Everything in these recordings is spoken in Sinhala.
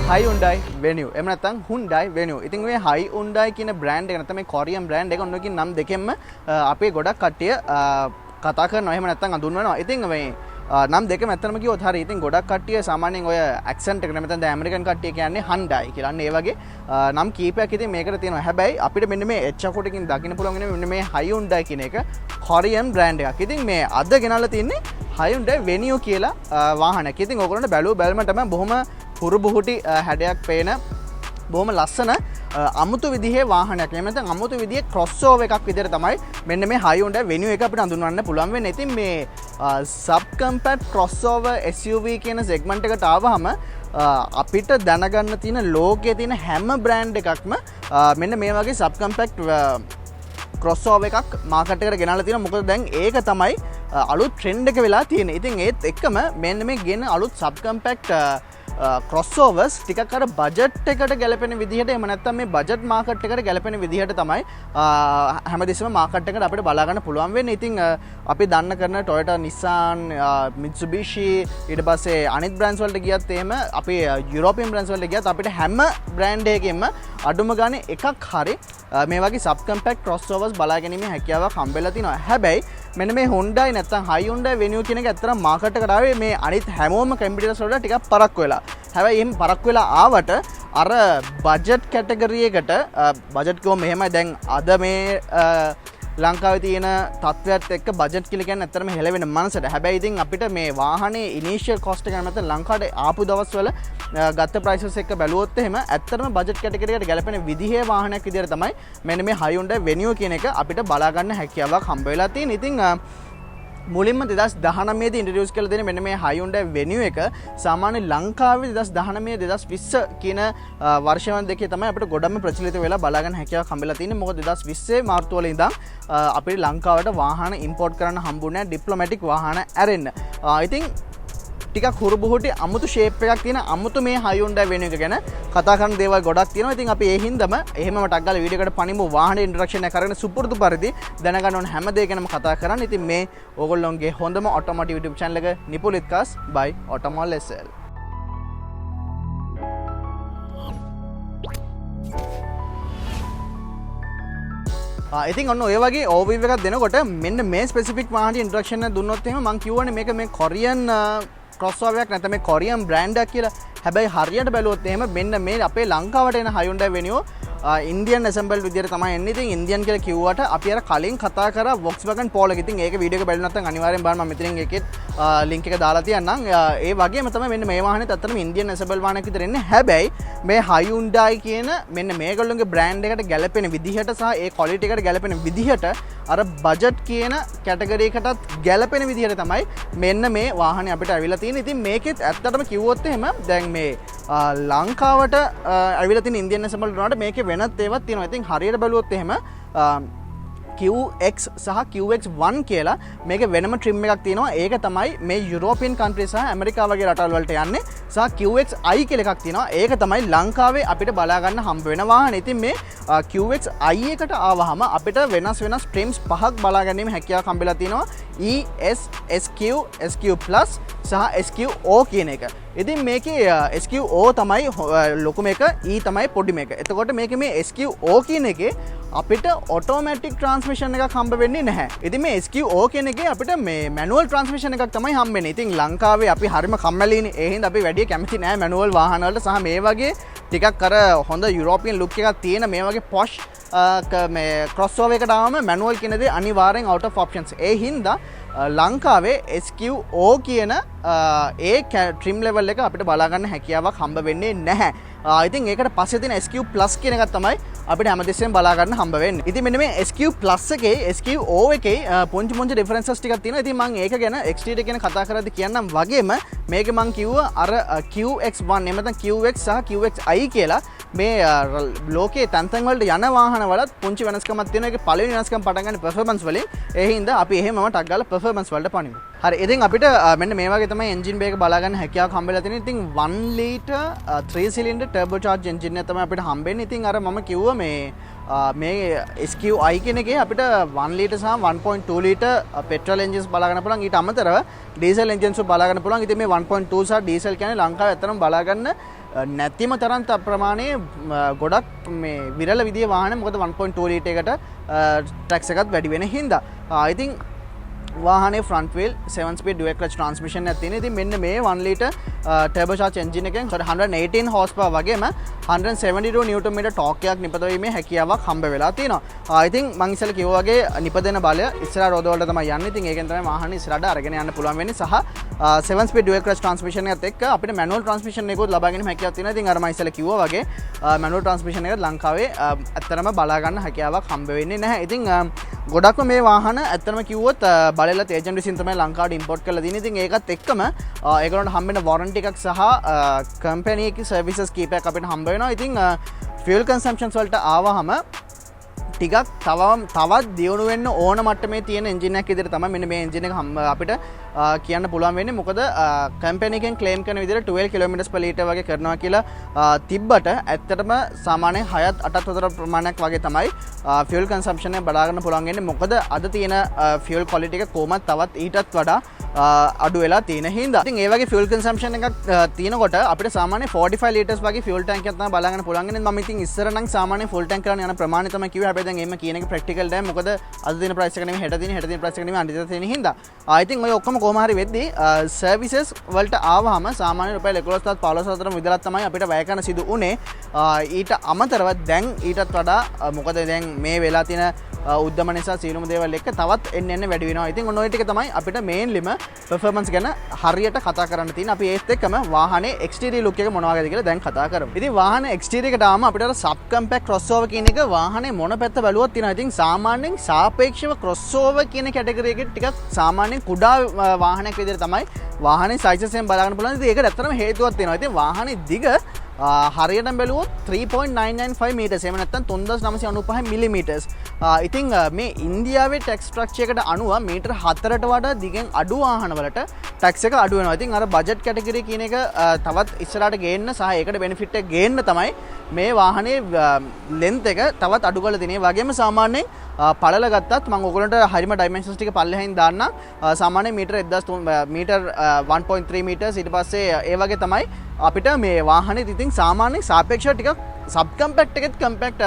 Hyundai Venue. එහෙම නැත්නම් Hyundai Venue. ඉතින් මේ Hyundai කියන බ්‍රෑන්ඩ් එක නැත්නම් මේ කොරියන් බ්‍රෑන්ඩ් එක ඔන්නෝකින් නම් දෙකෙන්ම අපේ ගොඩක් කට්ටිය කතා කරනවා. එහෙම නැත්නම් අඳුන්වනවා. ඉතින් මේ නම් දෙකම ඇත්තටම කිව්වොත් හරි. ඉතින් ගොඩක් කට්ටිය සාමාන්‍යයෙන් ඔය ඇක්සන්ට් එක නැත්නම් දැන් ඇමරිකන් කට්ටිය කියන්නේ Hyundai කියලා. අන්න ඒ වගේ නම් කීපයක් ඉතින් මේකට තියෙනවා. හැබැයි අපිට මෙන්න මේ H අකුරකින් දකින්න පුළුවන් මෙන්න මේ Hyundai කියන එක කොරියන් බ්‍රෑන්ඩ් එකක්. ඉතින් මේ අද ගෙනල්ලා තින්නේ Hyundai Venue කියලා වාහනයක්. ඉතින් ඕගොල්ලන්ට බැලුවම බොහොම පුරුබුහුටි හැඩයක් පේන බොහොම ලස්සන අමුතු විදිහේ වාහනයක්. එහෙම නැත්නම් අමුතු විදිහේ crossover එකක් විදිහට තමයි මෙන්න මේ Hyundai Venue එක අපිට හඳුන්වන්න පුළුවන් වෙන්නේ. ඉතින් මේ sub compact crossover SUV කියන segment එකට ආවහම අපිට දැනගන්න තියෙන ලෝකයේ තියෙන හැම බ්‍රෑන්ඩ් එකක්ම මෙන්න මේ වගේ sub compact crossover එකක් මාකට් එකට ගෙනල්ලා තියෙනවා. මොකද දැන් ඒක තමයි අලුත් ට්‍රෙන්ඩ් එක වෙලා තියෙන්නේ. ඉතින් ඒත් එක්කම මෙන්න මේ ගෙන අලුත් sub compact crossovers ටිකක් අර බජට් එකට ගැලපෙන විදිහට එහෙම නැත්නම් මේ බජට් මාකට් එකට ගැලපෙන විදිහට තමයි හැමදෙස්සම මාකට් එකට අපිට බලා ගන්න පුළුවන් වෙන්නේ. ඉතින් අපි දන්න කරන Toyota, Nissan, Mitsubishi ඊට පස්සේ අනිත් බ්‍රෑන්ඩ්ස් වලට ගියත් එහෙම අපි යුරෝපියන් බ්‍රෑන්ඩ්ස් වලට ගියත් අපිට හැම බ්‍රෑන්ඩ් එකකින්ම අඩුම ගානේ එකක් හරි මේ වගේ sub compact crossovers බලා ගැනීමේ හැකියාවක් හම්බෙලා තිනවා. හැබැයි මෙන්න මේ Hyundai නැත්නම් Hyundai Venue කියන එක ඇත්තටම මාකට් එකට ආවේ මේ අනිත් හැමෝම කම්පියුටර්ස් වලට ටිකක් පරක්කු වෙලා. හැබැයි එහෙම පරක්කු වෙලා ආවට අර බජට් කැටගරි එකට බජට් කිව්වම එහෙමයි දැන් අද මේ ලංකාවේ තියෙන තත්ත්වයට එක්ක බජට් කියලා කියන්නේ ඇත්තටම හෙලවෙන මනසට. හැබැයි ඉතින් අපිට මේ වාහනේ ඉනිෂියල් කොස්ට් එක නැත්නම් ලංකාවට ආපු දවස්වල ගත්ත ප්‍රයිසස් එක බැලුවොත් එහෙම ඇත්තටම බජට් කැටගරි එකට ගැලපෙන විදිහේ වාහනයක් විදිහට තමයි මෙන්න මේ Hyundai Venue කියන එක අපිට බලා ගන්න හැකියාවක් හම්බ වෙලා තියෙන්නේ. ඉතින් මුලින්ම 2019 දී ඉන්ට්‍රොඩියුස් කරලා දෙන මෙන්න මේ Hyundai Venue එක සාමාන්‍ය ලංකාවේ 2019 2020 කියන වර්ෂයන් දෙකේ තමයි අපිට ගොඩක්ම ප්‍රචලිත වෙලා බලා ගන්න හැකියාවක් හම්බෙලා තියෙන්නේ. මොකද 2020 මාර්තු වල ඉඳන් අපිට ලංකාවට වාහන ඉම්පෝට් කරන්න හම්බුනේ නැහැ, ඩිප්ලොමැටික් වාහන ඇරෙන්න. ඉතින් ටිකක් හුරුබුහුටි අමුතු ෂේප් එකක් තියෙන අමුතු මේ Hyundai Venue එක ගැන කතා කරන දේවල් ගොඩක් තියෙනවා. ඉතින් අපි ඒ හින්දාම එහෙමම ටක් ගාලා වීඩියෝ එකට පනිමු වාහනේ ඉන්ට්‍රොඩක්ෂන් එක කරගෙන සුපුරුදු පරිදි දැනගන්න ඕන හැම දෙයක් ගැනම කතා කරන්න. ඉතින් මේ ඕගොල්ලොන්ගේ හොඳම ඔටෝමොටිව් YouTube channel එක Nipulit Cars by Automall SL. ඉතින් ඔන්න ඔය වගේ ඕවර්විව් එකක් දෙනකොට මෙන්න මේ ස්පෙસિෆික් වාහනේ ඉන්ට්‍රොඩක්ෂන් එක දුන්නොත් එහෙම මම කියවනේ මේක මේ කොරියන් crossover එකක් නැත්නම් මේ කොරියන් බ්‍රෑන්ඩ් එකක් කියලා. හැබැයි හරියට බැලුවොත් එහෙම මෙන්න මේ අපේ ලංකාවට එන Hyundai Venue ඉන්දියන් ඇසෙම්බල් විදියට තමයි එන්නේ. ඉතින් ඉන්දියන් කියලා කිව්වට අපි අර කලින් කතා කරා Volkswagen Polo එක. ඉතින් ඒක වීඩියෝ එක බලන්න නැත්නම් අනිවාර්යෙන් බලන්න. මම මෙතනින් ඒකෙත් ලින්ක් එක දාලා තියන්නම්. ඒ වගේම තමයි මෙන්න මේ වාහනේත් ඇත්තටම ඉන්දියන් ඇසෙම්බල් වාහනයක් විතර එන්නේ. හැබැයි මේ Hyundai කියන මෙන්න මේගොල්ලෝගේ බ්‍රෑන්ඩ් එකට ගැලපෙන විදිහට සහ ඒ ක්වොලිටි එකට ගැලපෙන විදිහට අර බජට් කියන කැටගරි එකටත් ගැලපෙන විදිහට තමයි මෙන්න මේ වාහනේ අපිට අවිලා තියෙන්නේ. ඉතින් මේකෙත් ඇත්තටම කිව්වොත් එහෙම දැන් මේ ලංකාවට අවිලා තියෙන ඉන්දියන් ඇසෙම්බල් වුණාට මේකේ වෙනත් ඒවත් තියෙනවා. ඉතින් හරියට බැලුවොත් එහෙම QX සහ QX1 කියලා මේක වෙනම ට්‍රිම් එකක් තියෙනවා. ඒක තමයි මේ යුරෝපියන් කන්ට්‍රී සහ ඇමරිකාව වගේ රටවල් වලට යන්නේ. සහ QXi කියලා එකක් තියෙනවා. ඒක තමයි ලංකාවේ අපිට බලා ගන්න හම්බ වෙන වාහන. ඉතින් මේ QXi එකට ආවහම අපිට වෙනස් ට්‍රිම්ස් පහක් බලා ගැනීම හැකියාවක් හම්බෙලා තියෙනවා. ES, SQ, SQ+ සහ SQO කියන එක. ඉතින් මේකේ SQO තමයි ලොකුම එක, E තමයි පොඩිම එක. එතකොට මේකේ මේ SQO කියන එකේ අපිට ඔටෝමැටික් ට්‍රාන්ස්මිෂන් එකක් හම්බ වෙන්නේ නැහැ. ඉතින් මේ SQO කියන එකේ අපිට මේ මැනුවල් ට්‍රාන්ස්මිෂන් එකක් තමයි හම්බ වෙන්නේ. ඉතින් ලංකාවේ අපි හරිම කම්මැලිනේ. ඒ හින්දා අපි වැඩි කැමති නැහැ මැනුවල් වාහන වලට සහ මේ වගේ ටිකක් අර හොඳ යුරෝපියන් ලුක් එකක් තියෙන මේ වගේ පොෂ් මේ crossover එකට ආවම මැනුවල් කියන දේ අනිවාර්යෙන් out of options. ඒ හින්දා ලංකාවේ SQO කියන ඒ ට්‍රිම් ලෙවල් එක අපිට බලා ගන්න හැකියාවක් හම්බ වෙන්නේ නැහැ. ඉතින් ඒකට පස්සේ තියෙන SQ+ කියන එකක් තමයි අපිට හැමදෙස්සෙම බලා ගන්න හම්බ වෙන්නේ. ඉතින් මෙන්න මේ SQ+ එකේ SQO එකේ පුංචි ඩිෆරන්සස් ටිකක් තියෙනවා. ඉතින් මම ඒක ගැන exterior ගැන කතා කරද්දී කියන්නම් වගේම මේක මම කිව්වා අර QX1 එහෙම නැත්නම් QX සහ QXi කියලා මේ ලෝකයේ තැන් වලට යන වාහන වලත් පුංචි වෙනස්කමක් තියෙනවා. ඒකේ පළවෙනි වෙනස්කම පටන් ගන්න performance වලින්. ඒ හින්දා අපි එහෙමම ටක් ගාලා performance වලට පනිමු. හරි. ඉතින් අපිට මෙන්න මේ වගේ තමයි engine bay එක බලා ගන්න හැකියාවක් හම්බෙලා තියෙනවා. ඉතින් 1 liter 3 cylinder turbocharged engine එක තමයි අපිට හම්බෙන්නේ. ඉතින් අර මම කිව්වා මේ SQi කියන එකේ අපිට 1 liter සහ 1.2 liter petrol engines බලා ගන්න පුළුවන්. ඊට අමතරව diesel engines බලා ගන්න පුළුවන්. ඉතින් මේ 1.2 සහ diesel කියන්නේ ලංකාවේ ඇත්තටම බලා ගන්න නැතිම තරම් ප්‍රමාණයේ ගොඩක් මේ විරල විදිහේ වාහන මොකද 1.2 ලීටර් එකට ටැක්ස් එකත් වැඩි වෙන හින්දා. I think වාහනේ front wheel 7 speed dual clutch transmission එකක් තියෙනවා. ඉතින් මෙන්න මේ 1 liter turbocharged engine එකෙන් 118 horsepower වගේම 172 newton meter torque එකක් නිපදවීමේ හැකියාවක් හම්බ වෙලා තියෙනවා. I think මම ඉස්සෙල්ලා කිව්වා වගේ නිපදෙන බලය ඉස්සරහ රෝද වලට තමයි යන්නේ. ඉතින් ඒකෙන් තමයි වාහනේ ඉස්සරහට අරගෙන යන්න පුළුවන් වෙන්නේ සහ 7 speed dual clutch transmission එකත් එක්ක අපිට manual transmission එකකුත් ලබා ගැනීම හැකියාවක් තියෙනවා. ඉතින් අර මම ඉස්සෙල්ලා කිව්වා වගේ manual transmission එක ලංකාවේ ඇත්තටම බලා ගන්න හැකියාවක් හම්බ වෙන්නේ නැහැ. ඉතින් ගොඩක්ම මේ වාහන ඇත්තටම කිව්වොත් බලලා තේජන් විසින් තමයි ලංකාවට ඉම්පෝට් කරලා තියෙන්නේ. ඉතින් ඒකත් එක්කම ඒගොල්ලන්ට හම්බෙන වොරන්ටි එකක් සහ කම්පැනි එකේ සර්විසස් කීපයක් අපිට හම්බ වෙනවා. ඉතින් ෆියුල් කන්සම්ප්ෂන්ස් වලට ආවහම ටිකක් තවත් දියුණු වෙන්න ඕන මට්ටමේ තියෙන එන්ජින් එකක් විදිහට තමයි මෙන්න මේ එන්ජින් එක අපිට කියන්න පුළුවන් වෙන්නේ. මොකද කම්පැනි එකෙන් ක්ලේම් කරන විදිහට 12 කිලෝමීටර්ස් per liter වගේ කරනවා කියලා තිබ්බට ඇත්තටම සාමාන්‍යයෙන් 6ත් 8ත් විතර ප්‍රමාණයක් වගේ තමයි ෆියුල් කන්සම්ප්ෂන් එක බලා ගන්න පුළුවන් වෙන්නේ. මොකද අද තියෙන ෆියුල් ක්වොලිටි එක කොහොමත් තවත් ඊටත් වඩා අඩු වෙලා තියෙන හින්දා. ඉතින් ඒ වගේ ෆියුල් කන්සම්ප්ෂන් එකක් තියෙනකොට අපිට සාමාන්‍ය 45 liters වගේ ෆියුල් ටැංක් එකක් තමයි බලා ගන්න පුළුවන් වෙන්නේ. මම ඉතින් ඉස්සර නම් සාමාන්‍ය ෆුල් ටැංක් කරන්න යන ප්‍රමාණය තමයි කිව්වේ. හැබැයි දැන් එහෙම කියන එක ප්‍රැක්ටිකල් නෑ. මොකද අද දින ප්‍රයිස් එක නෙමෙයි හෙට දින ප්‍රයිස් එක නෙමෙයි අනිත් දින තියෙන හින්දා. I think ඔය ඔක්කොම කොහොම හරි වෙද්දී සර්විසස් වලට ආවහම සාමාන්‍ය රුපියල් 11,000 15,000 විතරක් තමයි අපිට වැය කරන්න සිදු වුණේ. ඊට අමතරව දැන් ඊටත් වඩා මොකද දැන් මේ වෙලා තියෙන උද්දම නිසා සියලුම දේවල් එක්ක තවත් එන්න වැඩි වෙනවා. ඉතින් ඔන්න ඔය ටික තමයි අපිට මේන්ලිම performance ගැන හරියට කතා කරන්න තියෙන. අපි ඒත් එක්කම වාහනේ exterior look එක මොනවා වගේද කියලා දැන් කතා කරමු. ඉතින් වාහනේ exterior එකට ආවම අපිට අර sub compact crossover කියන එක වාහනේ මොන පැත්ත බැලුවත් තියෙනවා. ඉතින් සාමාන්‍යයෙන් සාපේක්ෂව crossover කියන කැටගරි එකේ ටිකක් සාමාන්‍යයෙන් කුඩා වාහනයක් විදිහට තමයි වාහනේ sizes එකෙන් බලා ගන්න පුළුවන්. ඉතින් ඒකට ඇත්තටම හේතුවක් තියෙනවා. ඉතින් වාහනේ දිග හරියට බැලුවොත් 3.995 meters එහෙම නැත්නම් 3995 millimeters. ඉතින් මේ ඉන්දියාවේ ටැක්ස් ස්ට්‍රක්චර් එකට අනුව මීටර 4ට වඩා දිගෙන් අඩු වාහනවලට ටැක්ස් එක අඩු වෙනවා. ඉතින් අර බජට් කැටගරි කියන එක තවත් ඉස්සරහට ගේන්න සහ ඒකට බෙනිෆිට් එක ගේන්න තමයි මේ වාහනේ ලෙන්ත් එක තවත් අඩු කරලා දෙන්නේ. වගේම සාමාන්‍යයෙන් පළල ගත්තත් මම ඔයගොල්ලන්ට හරිම ඩයිමෙන්ෂන්ස් ටික පල්ලෙහින් දාන්නම්. සාමාන්‍යයෙන් මීටර 1.3 meters ඊට පස්සේ ඒ වගේ තමයි අපිට මේ වාහනේ ඉතින් සාමාන්‍යයෙන් සාපේක්ෂව ටිකක් සබ් කම්පැක්ට් එකෙත් කම්පැක්ට්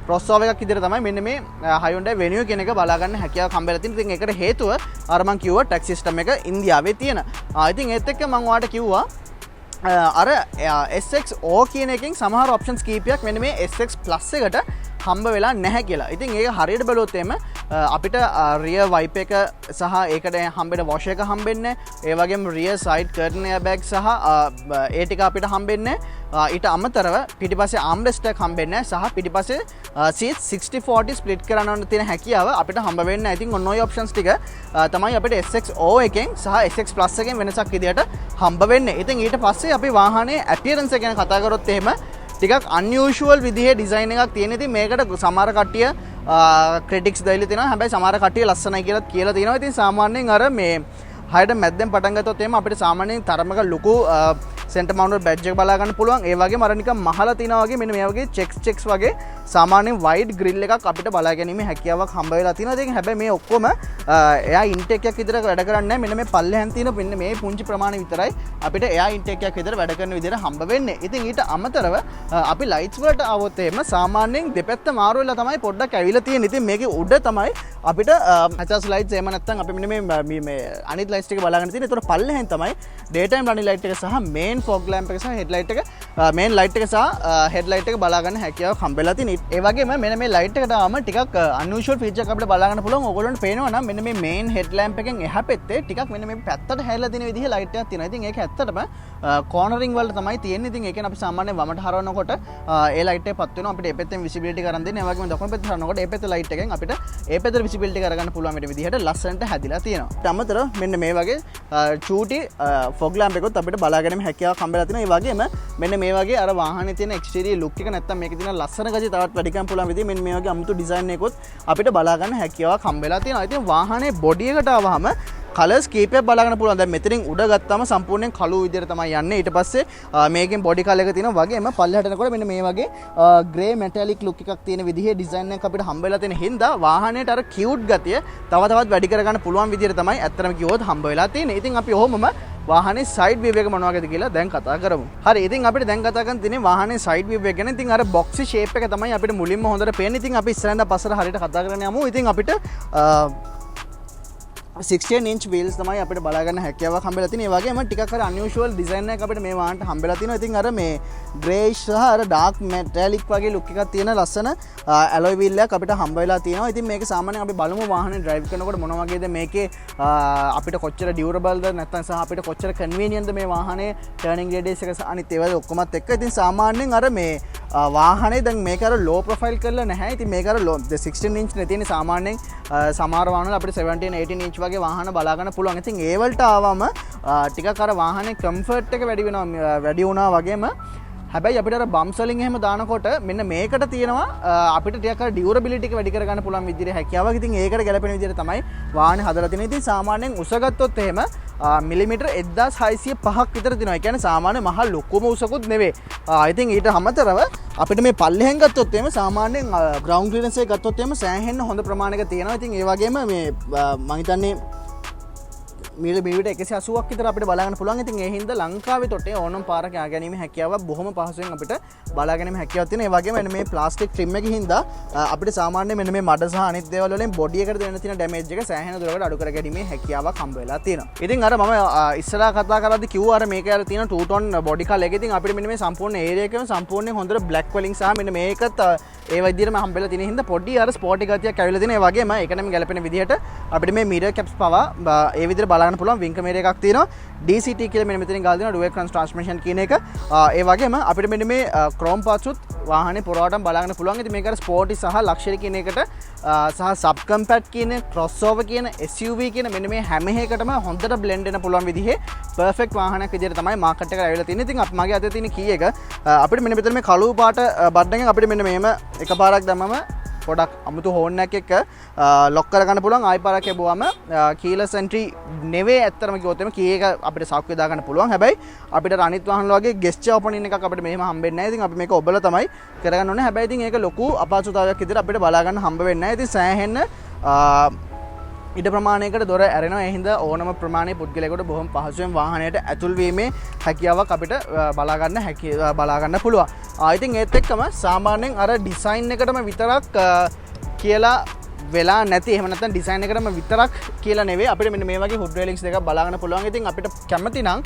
crossover එකක් විදිහට තමයි මෙන්න මේ Hyundai Venue කියන එක බලා ගන්න හැකියාවක් හම්බෙලා තියෙනවා. ඉතින් ඒකට හේතුව අර මම කිව්වා ටැක්ස් සිස්ටම් එක ඉන්දියාවේ තියෙන. ඉතින් ඒත් එක්ක මම ඔයාලට කිව්වා අර SXO කියන එකෙන් සමහර ඔප්ෂන්ස් කීපයක් මෙන්න මේ SX Plus එකට හම්බ වෙලා නැහැ කියලා. ඉතින් ඒක හරියට බැලුවොත් එimhe අපිට rear wipe එක සහ ඒකට හම්බෙන wash එක හම්බෙන්නේ. ඒ වගේම rear side curtain airbag සහ ඒ ටික අපිට හම්බෙන්නේ. ඊට අමතරව පිටිපස්සේ armrest එකක් හම්බෙන්නේ සහ පිටිපස්සේ seat 60-40 split කරන්න තියෙන හැකියාව අපිට හම්බ වෙන්නේ නැහැ. ඉතින් ඔන්න ඔය options ටික තමයි අපිට SXO එකෙන් සහ SX Plus එකෙන් වෙනසක් විදියට හම්බ වෙන්නේ. ඉතින් ඊට පස්සේ අපි වාහනේ appearance එක ගැන කතා කරොත් එහෙම ටිකක් unusual විදිහේ ඩිසයින් එකක් තියෙන. ඉතින් මේකට සමහර කට්ටිය ක්‍රිටික්ස් දාලා තිනවා. හැබැයි සමහර කට්ටිය ලස්සනයි කියලා තියෙනවා. ඉතින් සාමාන්‍යයෙන් අර මේ හයට මැද්දෙන් පටන් ගත්තොත් එහෙම අපිට සාමාන්‍යයෙන් තරමක ලොකු center mounted badge එක බලා ගන්න පුළුවන්. ඒ වගේම අර නිකන් මහලා තිනවා වගේ මෙන්න මේ වගේ checks වගේ සාමාන්‍යයෙන් wide grill එකක් අපිට බලා ගැනීමේ හැකියාවක් හම්බ වෙලා තියෙනවා. ඒක හැබැයි මේ ඔක්කොම එයා intake එකක් විතර වැඩ කරන්නේ නැහැ. මෙන්න මේ පල්ලෙහාන් තියෙන මෙන්න මේ පුංචි ප්‍රමාණය විතරයි අපිට එයා intake එකක් විතර වැඩ කරන විදිහට හම්බ වෙන්නේ. ඉතින් ඊට අමතරව අපි lights වලට આવොත් එහෙම සාමාන්‍යයෙන් දෙපැත්ත මාරු වෙලා තමයි පොඩ්ඩක් ඇවිල්ලා තියෙන්නේ. ඉතින් මේකේ උඩ තමයි අපිට hatches lights එහෙම නැත්නම් අපි මෙන්න මේ අනිත් lights ටික බලා ගන්න තියෙන්නේ. ඒතකොට පල්ලෙහාන් තමයි daytime running light එක සහ main fog lamp එක සහ headlight එක main light එක සහ headlight එක බලා ගන්න හැකියාවක් හම්බෙලා තියෙනවා. ඒ වගේම මෙන්න මේ light එකට ආවම ටිකක් unusual feature එකක් අපිට බලා ගන්න පුළුවන්. ඕගොල්ලන්ට පේනවා නම් මෙන්න මේ main headlamp එකෙන් එහා පැත්තේ ටිකක් මෙන්න මේ පැත්තට හැරිලා තියෙන විදිහේ light එකක් තියෙනවා. ඉතින් ඒක ඇත්තටම cornering වලට තමයි තියෙන්නේ. ඉතින් ඒකෙන් අපි සාමාන්‍යයෙන් වමට හරවනකොට ඒ light එක පත් වෙනවා. අපිට ඒ පැත්තෙන් visibility කරන් දෙන්නේ. ඒ වගේම දකුණු පැත්තට හරවනකොට ඒ පැත්තේ light එකෙන් අපිට ඒ පැත්තේ visibility කරගන්න පුළුවන් මේ විදිහට ලස්සනට හැදිලා තියෙනවා. ඊට අමතරව මෙන්න මේ වගේ චූටි fog lamp එකකුත් අපිට බලා ගැනීම හැකියාවක් හම්බෙලා තියෙනවා. ඒ වගේම මෙන්න මේ වගේ අර වාහනේ තියෙන exterior look එක නැත්තම් මේකේ තියෙන ලස්සන ගතිය තවත් වැඩි කරන්න පුළුවන් විදිහ මෙන්න මේ වගේ අමුතු design එකකුත් අපිට බලා ගන්න හැකියාවක් හම්බෙලා තියෙනවා. ඉතින් වාහනේ body එකට ආවහම කලර්ස් කීපයක් බලා ගන්න පුළුවන්. දැන් මෙතනින් උඩ ගත්තාම සම්පූර්ණයෙන් කළු විදියට තමයි යන්නේ. ඊට පස්සේ මේකෙන් බොඩි කලර් එක තියෙනවා වගේම පල්ලෙහාට යනකොට මෙන්න මේ වගේ ග්‍රේ මෙටැලික් ලුක් එකක් තියෙන විදිහේ ඩිසයින් එකක් අපිට හම්බ වෙලා තියෙන හින්දා වාහනේට අර කියුට් ගතිය තව තවත් වැඩි කරගන්න පුළුවන් විදියට තමයි ඇත්තටම කිව්වොත් හම්බ වෙලා තියෙන්නේ. ඉතින් අපි ඔහොමම වාහනේ සයිඩ් වීව් එක මොන වගේද කියලා දැන් කතා කරමු. හරි ඉතින් අපිට දැන් කතා කරන්න තියෙන්නේ වාහනේ සයිඩ් වීව් එක ගැන. ඉතින් අර බොක්සි ෂේප් එක තමයි අපිට මුලින්ම හොඳට පේන්නේ. ඉතින් අපි ඉස්සරහින් පස්සට හරියට කතා කරගෙන යමු. ඉතින් අපිට 16 inch wheels තමයි අපිට බලා ගන්න හැකියාවක් හම්බෙලා තියෙනවා. ඒ වගේම ටිකක් අර unusual design එකක් අපිට මේ වාහනට හම්බෙලා තියෙනවා. ඉතින් අර මේ greyish සහ අර dark metallic වගේ look එකක් තියෙන ලස්සන alloy wheel එකක් අපිට හම්බ වෙලා තියෙනවා. ඉතින් මේක සාමාන්‍යයෙන් අපි බලමු වාහනේ drive කරනකොට මොන වගේද මේකේ අපිට කොච්චර durable ද නැත්නම් සහ අපිට කොච්චර convenient ද මේ වාහනේ turning radius එක අනිත් ඒවා ඔක්කොමත් එක්ක. ඉතින් සාමාන්‍යයෙන් අර මේ වාහනේ දැන් මේක අර low profile කරලා නැහැ. ඉතින් මේක අර 16 inch නේ තියෙන්නේ. සාමාන්‍යයෙන් සමහර වාහනවල අපිට 17 18 inch වගේ වාහන බලා ගන්න පුළුවන්. ඉතින් ඒ වලට ආවම ටිකක් අර වාහනේ කම්ෆර්ට් එක වැඩි වුණා වගේම හැබැයි අපිට අර බම්ස් වලින් එහෙම දානකොට මෙන්න මේකට තියෙනවා අපිට ටිකක් අර ඩියුරබිලිටි එක වැඩි කර ගන්න පුළුවන් විදිහේ හැකියාවක්. ඉතින් ඒකට ගැලපෙන විදිහට තමයි වාහනේ හදලා තියෙන්නේ. ඉතින් සාමාන්‍යයෙන් උස ගත්තොත් එහෙම මිලිමීටර් 1605ක් විතර තියෙනවා. ඒ කියන්නේ සාමාන්‍ය මහ ලොකුම උසකුත් නෙවෙයි. ඉතින් ඊට අමතරව අපිට මේ පල්ලෙහෙන් ගත්තොත් එහෙම සාමාන්‍යයෙන් ග්‍රවුන්ඩ් ක්ලියරන්ස් එක ගත්තොත් එහෙම සෑහෙන්න හොඳ ප්‍රමාණයක තියෙනවා. ඉතින් ඒ වගේම මේ මම හිතන්නේ මිලිමීටර් 180ක් විතර අපිට බලා ගන්න පුළුවන්. ඉතින් ඒ හින්දා ලංකාවේ තොටේ ඕනම පාරක යා ගැනීම හැකියාවක් බොහොම පහසුවෙන් අපිට බලා ගැනීම හැකියාවක් තියෙනවා. ඒ වගේම මෙන්න මේ ප්ලාස්ටික් ට්‍රිම් එකකින් හින්දා අපිට සාමාන්‍යයෙන් මෙන්න මේ මඩ සහ අනිත් දේවල් වලින් බොඩි එකට දෙන්න තියෙන ඩැමේජ් එක සෑහෙන දුරකට අඩු කර ගැනීමේ හැකියාවක් හම්බ වෙලා තියෙනවා. ඉතින් අර මම ඉස්සරහා කතා කරද්දි කිව්වා අර මේක අර තියෙන 2 ටෝන් බොඩි කලර් එක. ඉතින් අපිට මෙන්න මේ සම්පූර්ණ ඒරියා එකම සම්පූර්ණයෙන් හොඳට බ්ලැක් වලින් සහ මෙන්න මේකත් ඒ විදිහටම හම්බෙලා තියෙන හින්දා පොඩි අර ස්පෝටි ගතියක් ඇවිල්ලා තියෙනවා. ඒ වගේම ඒකටම ගැලපෙන විදිහට අපිට මේ මිරර් කැප්ස් පවා ඒ විදිහට බලා ගන්න පුළුවන්. වින්කර් මිරර් එකක් තියෙනවා. DCT කියලා මෙන්න මෙතනින් ගාලා තියෙනවා dual crank transmission කියන එක. ඒ වගේම අපිට මෙන්න මේ chrome parts උත් වාහනේ පුරාවටම බලා ගන්න පුළුවන්. ඉතින් මේක අර ස්පෝටි සහ ලක්ෂරි කියන එකට සහ සබ් කම්පැක්ට් කියන crossover කියන SUV කියන මෙන්න මේ හැම එකකටම හොඳට blend වෙන පුළුවන් විදිහේ perfect වාහනයක් විදිහට තමයි මාකට් එකට ඇවිල්ලා තියෙන්නේ. ඉතින් මගේ අතේ තියෙන කී එක අපිට මෙන්න මෙතන මේ කළු පාට බටන් එකෙන් අපිට මෙන්න මේම එකපාරක් දැම්මම පොඩක් අමුතු හෝන් එකක් එක්ක ලොක් කරගන්න පුළුවන්. ආයි පාරක් ලැබුවම කීලස් එන්ට්‍රි නෙවෙයි ඇත්තටම කිව්වොත් එimhe කී එක අපිට සාක්කුවේ දාගන්න පුළුවන්. හැබැයි අපිට අනිත් වාහන වගේ ගෙස්චර් ඕපනින් එකක් අපිට මෙහෙම හම්බෙන්නේ නැහැ. ඉතින් අපි මේක ඔබලා තමයි කරගන්න ඕනේ. හැබැයි ඉතින් ඒක ලොකු අපහසුතාවයක් විදිහට අපිට බලා ගන්න හම්බ වෙන්නේ නැහැ. ඉතින් සෑහෙන්න ඉඩ ප්‍රමාණයකට දොර ඇරෙනවා. ඒ හින්දා ඕනම ප්‍රමාණයේ පුද්ගලයෙකුට බොහොම පහසුවෙන් වාහනයට ඇතුල් වීමේ හැකියාවක් අපිට බලා ගන්න පුළුවන්. ඉතින් ඒත් එක්කම සාමාන්‍යයෙන් අර ඩිසයින් එකටම විතරක් කියලා වෙලා නැති එහෙම නැත්නම් ඩිසයින් එකටම විතරක් කියලා නෙවෙයි අපිට මෙන්න මේ වගේ හුඩ් රේලින්ග්ස් දෙකක් බලා ගන්න පුළුවන්. ඉතින් අපිට කැමති නම්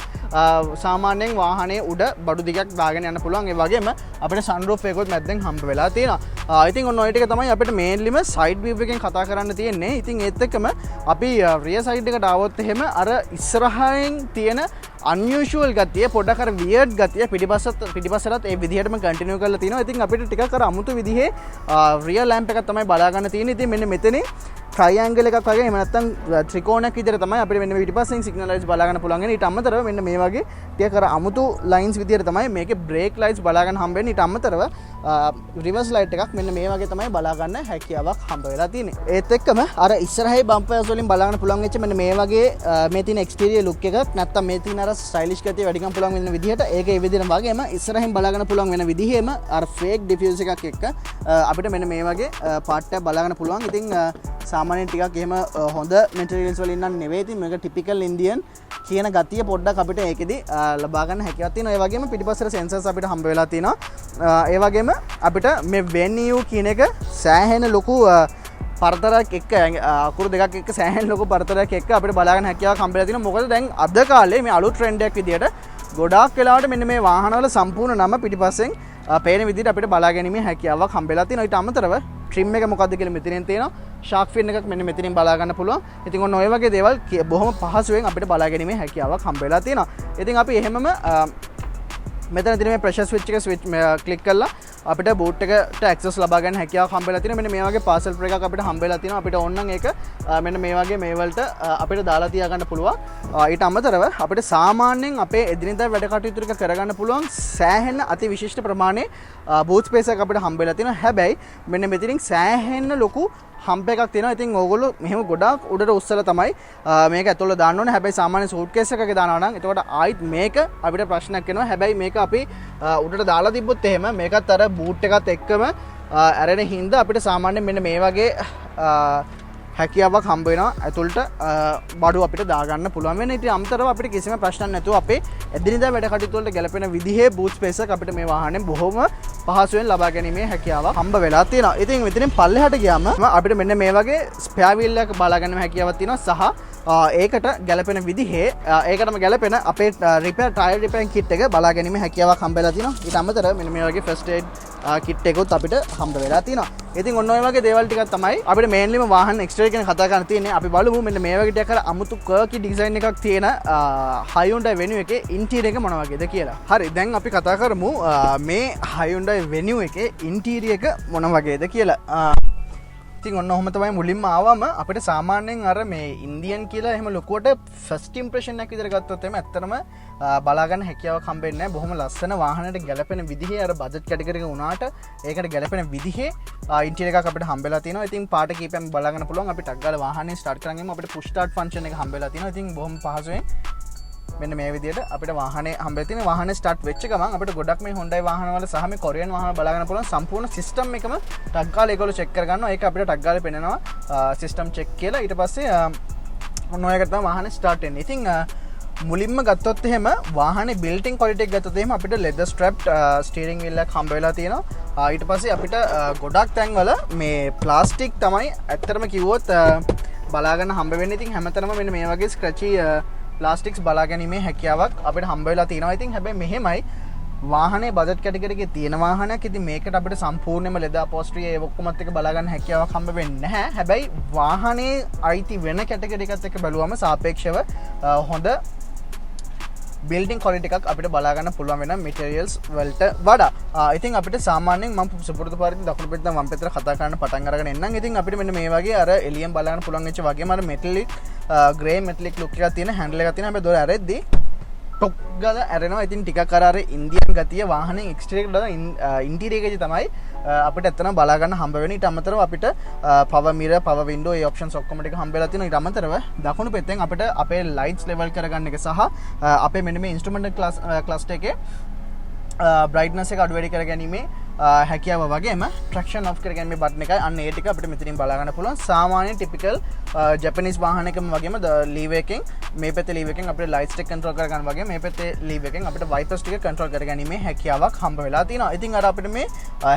සාමාන්‍යයෙන් වාහනේ උඩ බඩු දිගක් දාගෙන යන්න පුළුවන්. ඒ වගේම අපිට සන්රූෆ් එකකුත් මැද්දෙන් හම්බ වෙලා තියෙනවා. ඉතින් ඔන්න ඔය ටික තමයි අපිට මේන්ලිම සයිඩ් වීව් එකෙන් කතා කරන්න තියෙන්නේ. ඉතින් ඒත් එක්කම අපි රියර් සයිඩ් එකට ආවොත් එහෙම අර ඉස්සරහින් තියෙන unusual ගතිය පොඩ්ඩක් අර weird ගතිය පිටිපස්සටත් ඒ විදිහටම කන්ටිනියු කරලා තිනවා. ඉතින් අපිට ටිකක් අර අමුතු විදිහේ rear lamp එකක් තමයි බලා ගන්න තියෙන්නේ. ඉතින් මෙන්න මෙතන triangle එකක් වගේ එහෙම නැත්නම් ත්‍රිකෝණයක් විදිහට තමයි අපිට මෙන්න පිටිපස්සෙන් signal lights බලා ගන්න පුළුවන්. ඊට අමතරව මෙන්න මේ වගේ ටිකක් අර අමුතු lines විදිහට තමයි මේකේ brake lights බලා ගන්න හම්බෙන්නේ. ඊට අමතරව reverse light එකක් මෙන්න මේ වගේ තමයි බලා ගන්න හැකියාවක් හම්බ වෙලා තියෙන්නේ. ඒත් එක්කම අර ඉස්සරහේ bumpers වලින් බලා ගන්න පුළුවන් වෙච්ච මෙන්න මේ වගේ මේ තියෙන exterior look එකක් නැත්නම් මේ තියෙන අර stylish ගතිය වැඩි කරන්න පුළුවන් වෙන විදිහට ඒක ඒ විදිහටම වගේම ඉස්සරහින් බලා ගන්න පුළුවන් වෙන විදිහෙම අර fake diffuse එකක් එක්ක අපිට මෙන්න මේ වගේ part එකක් බලා ගන්න පුළුවන්. ඉතින් සාමාන්‍යයෙන් ටිකක් එහෙම හොඳ materials වලින් නම් නෙවෙයි. ඉතින් මේක typical Indian කියන ගතිය පොඩ්ඩක් අපිට ඒකෙදි ලබා ගන්න හැකියාවක් තියෙනවා. ඒ වගේම පිටිපස්සට sensors අපිට හම්බ වෙලා තියෙනවා. ඒ වගේම අපිට මේ venue කියන එක සෑහෙන ලොකු පරතරයක් එක්ක අකුරු දෙකක් එක්ක සෑහෙන ලොකු පරතරයක් එක්ක අපිට බලා ගන්න හැකියාවක් හම්බෙලා තියෙනවා. මොකද දැන් අද කාලේ මේ අලුත් ට්‍රෙන්ඩ් එකක් විදියට ගොඩාක් වෙලාවට මෙන්න මේ වාහනවල සම්පූර්ණ නම පිටිපස්සෙන් පේන විදිහට අපිට බලා ගැනීමේ හැකියාවක් හම්බෙලා තියෙනවා. ඊට අමතරව trim එක මොකද්ද කියලා මෙතනින් තියෙනවා. shark fin එකක් මෙන්න මෙතනින් බලා ගන්න පුළුවන්. ඉතින් ඔන්න ඔය වගේ දේවල් බොහොම පහසුවෙන් අපිට බලා ගැනීමේ හැකියාවක් හම්බෙලා තියෙනවා. ඉතින් අපි එහෙමම මෙතන තියෙන මේ pressure switch එක ක්ලික් කරලා අපිට බූට් එකට ඇක්සස් ලබා ගන්න හැකියාවක් හම්බෙලා තියෙනවා. මෙන්න මේ වගේ පාසල් එකක් අපිට හම්බෙලා තියෙනවා. අපිට ඕන නම් ඒක මෙන්න මේ වගේ මේ වලට අපිට දාලා තියා ගන්න පුළුවන්. ඊට අමතරව අපිට සාමාන්‍යයෙන් අපේ එදිනෙදා වැඩ කටයුතු ටික කරගන්න පුළුවන් සෑහෙන අති විශිෂ්ට ප්‍රමාණයේ බූට් ස්පේස් එකක් අපිට හම්බෙලා තියෙනවා. හැබැයි මෙන්න මෙතනින් සෑහෙන ලොකු හම්ප එකක් තියෙනවා. ඉතින් ඕගොල්ලෝ මෙහෙම ගොඩාක් උඩට උස්සලා තමයි මේක ඇතුළේ දාන්න ඕනේ. හැබැයි සාමාන්‍ය සූට්කේස් එකක දානවා නම් එතකොට ආයිත් මේක අපිට ප්‍රශ්නයක් වෙනවා. හැබැයි මේක අපි උඩට දාලා තිබ්බොත් එහෙම මේකත් අර බූට් එකත් එක්කම ඇරෙන හින්දා අපිට සාමාන්‍යයෙන් මෙන්න මේ වගේ හැකියාවක් හම්බ වෙනවා. ඇතුළට බඩු අපිට දාගන්න පුළුවන් වෙන. ඉතින් අමතරව අපිට කිසිම ප්‍රශ්නයක් නැතුව අපේ එදිනෙදා වැඩ කටයුතු වලට ගැලපෙන විදිහේ බූට් ස්පේස් එක අපිට මේ වාහනේ බොහොම පහසුවෙන් ලබා ගැනීමේ හැකියාවක් හම්බ වෙලා තියෙනවා. ඉතින් මෙතනින් පල්ලෙහාට ගියාම අපිට මෙන්න මේ වගේ ස්පෙයා වීල් එකක් බලා ගැනීම හැකියාවක් තියෙනවා. සහ ඒකට ගැලපෙන විදිහේ ඒකටම ගැලපෙන අපේ රිපෙයාර් ටයර් රිපෙයාරින් කිට් එක බලා ගැනීම හැකියාවක් හම්බෙලා තියෙනවා. ඊට අමතරව මෙන්න මේ වගේ ෆස්ට් එයිඩ් කිට් එකකුත් අපිට හම්බ වෙලා තියෙනවා. ඉතින් ඔන්න ඔය වගේ දේවල් ටිකක් තමයි අපිට මේන්ලිම වාහන එක්ස්ටීරියර් ගැන කතා කරන්න තියෙන්නේ. අපි බලමු මෙන්න මේ වගේ ටිකක් අර අමුතු කර්කි ඩිසයින් එකක් තියෙන Hyundai Venue එකේ ඉන්ටීරියර් එක මොන වගේද කියලා. හරි, දැන් අපි කතා කරමු මේ Hyundai Venue එකේ ඉන්ටීරියර් එක මොන වගේද කියලා. ඉතින් ඔන්න ඔහොම තමයි මුලින්ම ආවම අපිට සාමාන්‍යයෙන් අර මේ ඉන්දියන් කියලා එහෙම ලොකුවට ෆස්ට් ඉම්ප්‍රෙෂන් එකක් විදිහට ගත්තොත් එimhe ඇත්තටම බලා ගන්න හැකියාවක් හම්බෙන්නේ නැහැ. බොහොම ලස්සන වාහනයට ගැලපෙන විදිහේ අර බජට් කැටගරි එක වුණාට ඒකට ගැලපෙන විදිහේ ඉන්ටීරියර් එකක් අපිට හම්බෙලා තියෙනවා. ඉතින් පාට කීපෙන් බලා ගන්න පුළුවන්. අපි ටක් ගාලා වාහනේ ස්ටාර්ට් කරන් ගිහම අපිට පුෂ් ස්ටාර්ට් ෆන්ක්ෂන් එක හම්බෙලා තියෙනවා. ඉතින් බොහොම පහසුවෙන් මෙන්න මේ විදිහට අපිට වාහනේ හම්බෙලා තියෙන වාහනේ ස්ටාර්ට් වෙච්ච ගමන් අපිට ගොඩක් මේ Hyundai වාහන වල සහ මේ කොරියන් වාහන බලා ගන්න පුළුවන් සම්පූර්ණ සිස්ටම් එකම ටක් ගාලා ඒගොල්ලෝ චෙක් කරගන්නවා. ඒක අපිට ටක් ගාලා පෙන්නනවා සිස්ටම් චෙක් කියලා. ඊට පස්සේ ඔන්න ඔයකට තමයි වාහනේ ස්ටාර්ට් වෙන්නේ. ඉතින් මුලින්ම ගත්තොත් එහෙම වාහනේ බිල්ට් ඉන් ක්වොලිටි එක ගත්තොත් එහෙම අපිට ලෙදර් ස්ට්‍රැප්ඩ් ස්ටියරින් වීල් එකක් හම්බ වෙලා තියෙනවා. ඊට පස්සේ අපිට ගොඩක් තැන්වල මේ ප්ලාස්ටික් තමයි ඇත්තටම කිව්වොත් බලා ගන්න හම්බ වෙන්නේ. ඉතින් හැමතැනම මෙන්න මේ වගේ ස්ක්‍රැචි ප්ලාස්ටික්ස් බලා ගැනීමේ හැකියාවක් අපිට හම්බ වෙලා තියෙනවා. ඉතින් හැබැයි මෙහෙමයි වාහනේ බජට් කැටගරි එකේ තියෙන වාහනයක්. ඉතින් මේකට අපිට සම්පූර්ණයෙන්ම ලෙදර් අපෝස්ට්‍රි ඒ ඔක්කොමත් එක බලා ගන්න හැකියාවක් හම්බ වෙන්නේ නැහැ. හැබැයි වාහනේ අයිති වෙන කැටගරි එකත් එක්ක බැලුවම සාපේක්ෂව හොඳ බිල්ඩින් ක්වොලිටි එකක් අපිට බලා ගන්න පුළුවන් වෙන මැටීරියල්ස් වලට වඩා. ඉතින් අපිට සාමාන්‍යයෙන් මම සුපුරුදු පරිදි දකුණු පැත්තෙන් වම් පැත්තට කතා කරන්න පටන් අරගෙන එන්නම්. ඉතින් අපිට මෙන්න මේ වගේ අර එලියෙන් බලා ගන්න පුළුවන් වෙච්ච වගේම අර මෙටලික් ග්‍රේ මෙටලික් ලුක් එකක් තියෙන හැන්ඩල් එකක් තියෙන. හැබැයි දොර ඇරෙද්දී ටොක් ගාලා ඇරෙනවා. ඉතින් ටිකක් අර ඉන්දියන් ගතිය වාහනේ එක්ස්ටීරියර් වල ඉන්ටීරියර් එකේදී තමයි අපිට ඇත්තටම බලා ගන්න හම්බ වෙන්නේ. ඊට අමතරව අපිට පවර් මිරර්, පවර් වින්ඩෝ ඒ ඔප්ෂන්ස් ඔක්කොම ටික හම්බෙලා තියෙනවා. ඊට අමතරව දකුණු පැත්තෙන් අපිට අපේ ලයිට්ස් ලෙවල් කරගන්න එක සහ අපේ මෙන්න මේ ඉන්ස්ට්‍රුමන්ටල් ක්ලස්ටර් එකේ බ්‍රයිට්නස් එක අඩු වැඩි කර ගැනීමේ හැකියාව වගේම ට්‍රැක්ෂන් ඔෆ් කර ගැනීමේ බටන් එකයි අන්න ඒ ටික අපිට මෙතනින් බලා ගන්න පුළුවන්. සාමාන්‍ය ටිපිකල් ජැපනීස් වාහනයකම වගේම ලීව් එකෙන් මේ පැත්තේ ලීව් එකෙන් අපිට ලයිට්ස් ටික කන්ට්‍රෝල් කර ගන්න වගේම මේ පැත්තේ ලීව් එකෙන් අපිට වයිපර්ස් ටික කන්ට්‍රෝල් කර ගැනීමේ හැකියාවක් හම්බ වෙලා තියෙනවා. ඉතින් අර අපිට මේ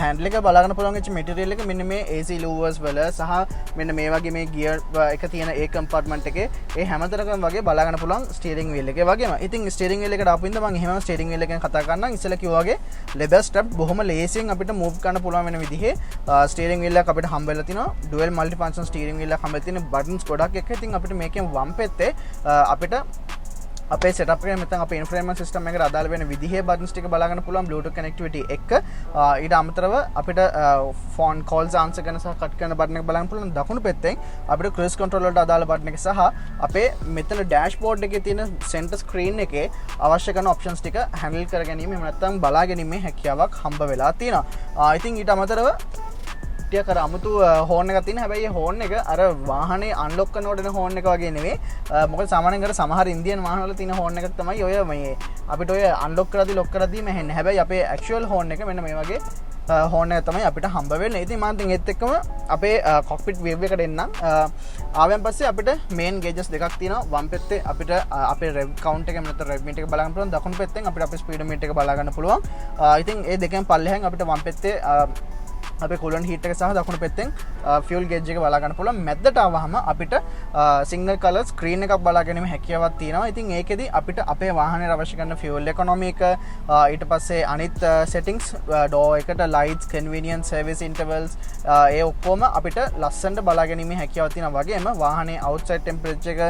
හැන්ඩල් එක බලා ගන්න පුළුවන් වෙච්ච මැටීරියල් එක මෙන්න මේ AC ලූවර්ස් වල සහ මෙන්න මේ වගේ මේ ගියර් එක තියෙන ඒ කම්පාර්ට්මන්ට් එකේ ඒ හැමතැනකම වගේ බලා ගන්න පුළුවන් ස්ටියරින් වීල් එකේ වගේම. ඉතින් ස්ටියරින් වීල් එකට ආපු ඉඳන් මම එහෙම ස්ටියරින් වීල් එකෙන් කතා කරන්නම්. ඉස්සෙල්ලා කිව්වා වගේ ලෙදර් ස්ට්‍රැප් බොහොම ලේසියෙන් අපිට මූව් කරන්න පුළුවන් වෙන විදිහේ ස්ටියරින් වීල් එකක් අපිට හම්බ වෙලා තිනවා. Dual multi function steering wheel එකක් හම්බ වෙලා තියෙන බටන්ස් ගොඩක් එක. ඉතින් අපිට මේකෙන් වම් පැත්තේ අපිට අපේ සෙටප් එකේ මෙතන අපේ ඉන්ෆෝටේන්මන්ට් සිස්ටම් එකට අදාළ වෙන විදිහේ බටන්ස් ටික බලා ගන්න පුළුවන් බ්ලූටූත් කනෙක්ටිවිටි එක. ඊට අමතරව අපිට ෆෝන් කෝල්ස් ආන්සර් කරන සහ කට් කරන බටන් එක බලන්න පුළුවන්. දකුණු පැත්තෙන් අපිට ක්‍රූස් කන්ට්‍රෝල් වලට අදාළ බටන් එක සහ අපේ මෙතන ඩෑෂ්බෝඩ් එකේ තියෙන සෙන්ටර් ස්ක්‍රීන් එකේ අවශ්‍ය කරන ඔප්ෂන්ස් ටික හැන්ඩල් කර ගැනීම එහෙම නැත්නම් බලා ගැනීමේ හැකියාවක් හම්බ වෙලා තියෙනවා. ඉතින් ඊට අමතරව ටිකක් අර අමුතු හෝන් එකක් තියෙන. හැබැයි මේ හෝන් එක අර වාහනේ අන්ලොක් කරනකොට එන හෝන් එක වගේ නෙවෙයි. මොකද සාමාන්‍යයෙන් අර සමහර ඉන්දියන් වාහන වල තියෙන හෝන් එකක් තමයි ඔය මේ අපිට ඔය අන්ලොක් කරද්දි ලොක් කරද්දිම ඇහෙන්නේ. හැබැයි අපේ ඇක්චුවල් හෝන් එක මෙන්න මේ වගේ හෝන් එක තමයි අපිට හම්බ වෙන්නේ. ඉතින් මම දැන් ඒත් එක්කම අපේ කොක්පිට් වේව් එකට එන්නම්. ආවෙන් පස්සේ අපිට මේන් ගේජස් දෙකක් තියෙනවා. වම් පැත්තේ අපිට අපේ රෙව් කවුන්ට් එක නැත්නම් රෙව් මීටර් එක බලා ගන්න පුළුවන්. දකුණු පැත්තෙන් අපිට අපේ ස්පීඩ් මීටර් එක බලා ගන්න පුළුවන්. ඉතින් ඒ දෙකෙන් පල්ලෙහෙන් අපිට වම් පැත්තේ අපේ කූලන්ට් හීට් එක සහ දකුණු පැත්තෙන් ෆියුල් ගේජ් එක බලා ගන්න පුළුවන්. මැද්දට ආවහම අපිට සිග්නල් කලර් ස්ක්‍රීන් එකක් බලා ගැනීම හැකියාවක් තියෙනවා. ඉතින් ඒකෙදි අපිට අපේ වාහනේ අවශ්‍ය කරන ෆියුල් ඉකොනොමි එක ඊට පස්සේ අනිත් සෙටින්ග්ස් ඩෝර් එකට ලයිට්ස් කන්වීනියන්ස් සර්විස් ඉන්ටර්වල්ස් ඒ ඔක්කොම අපිට ලස්සනට බලා ගැනීම හැකියාවක් තියෙනවා. වගේම වාහනේ අවුට්සයිඩ් ටෙම්පරේචර් එක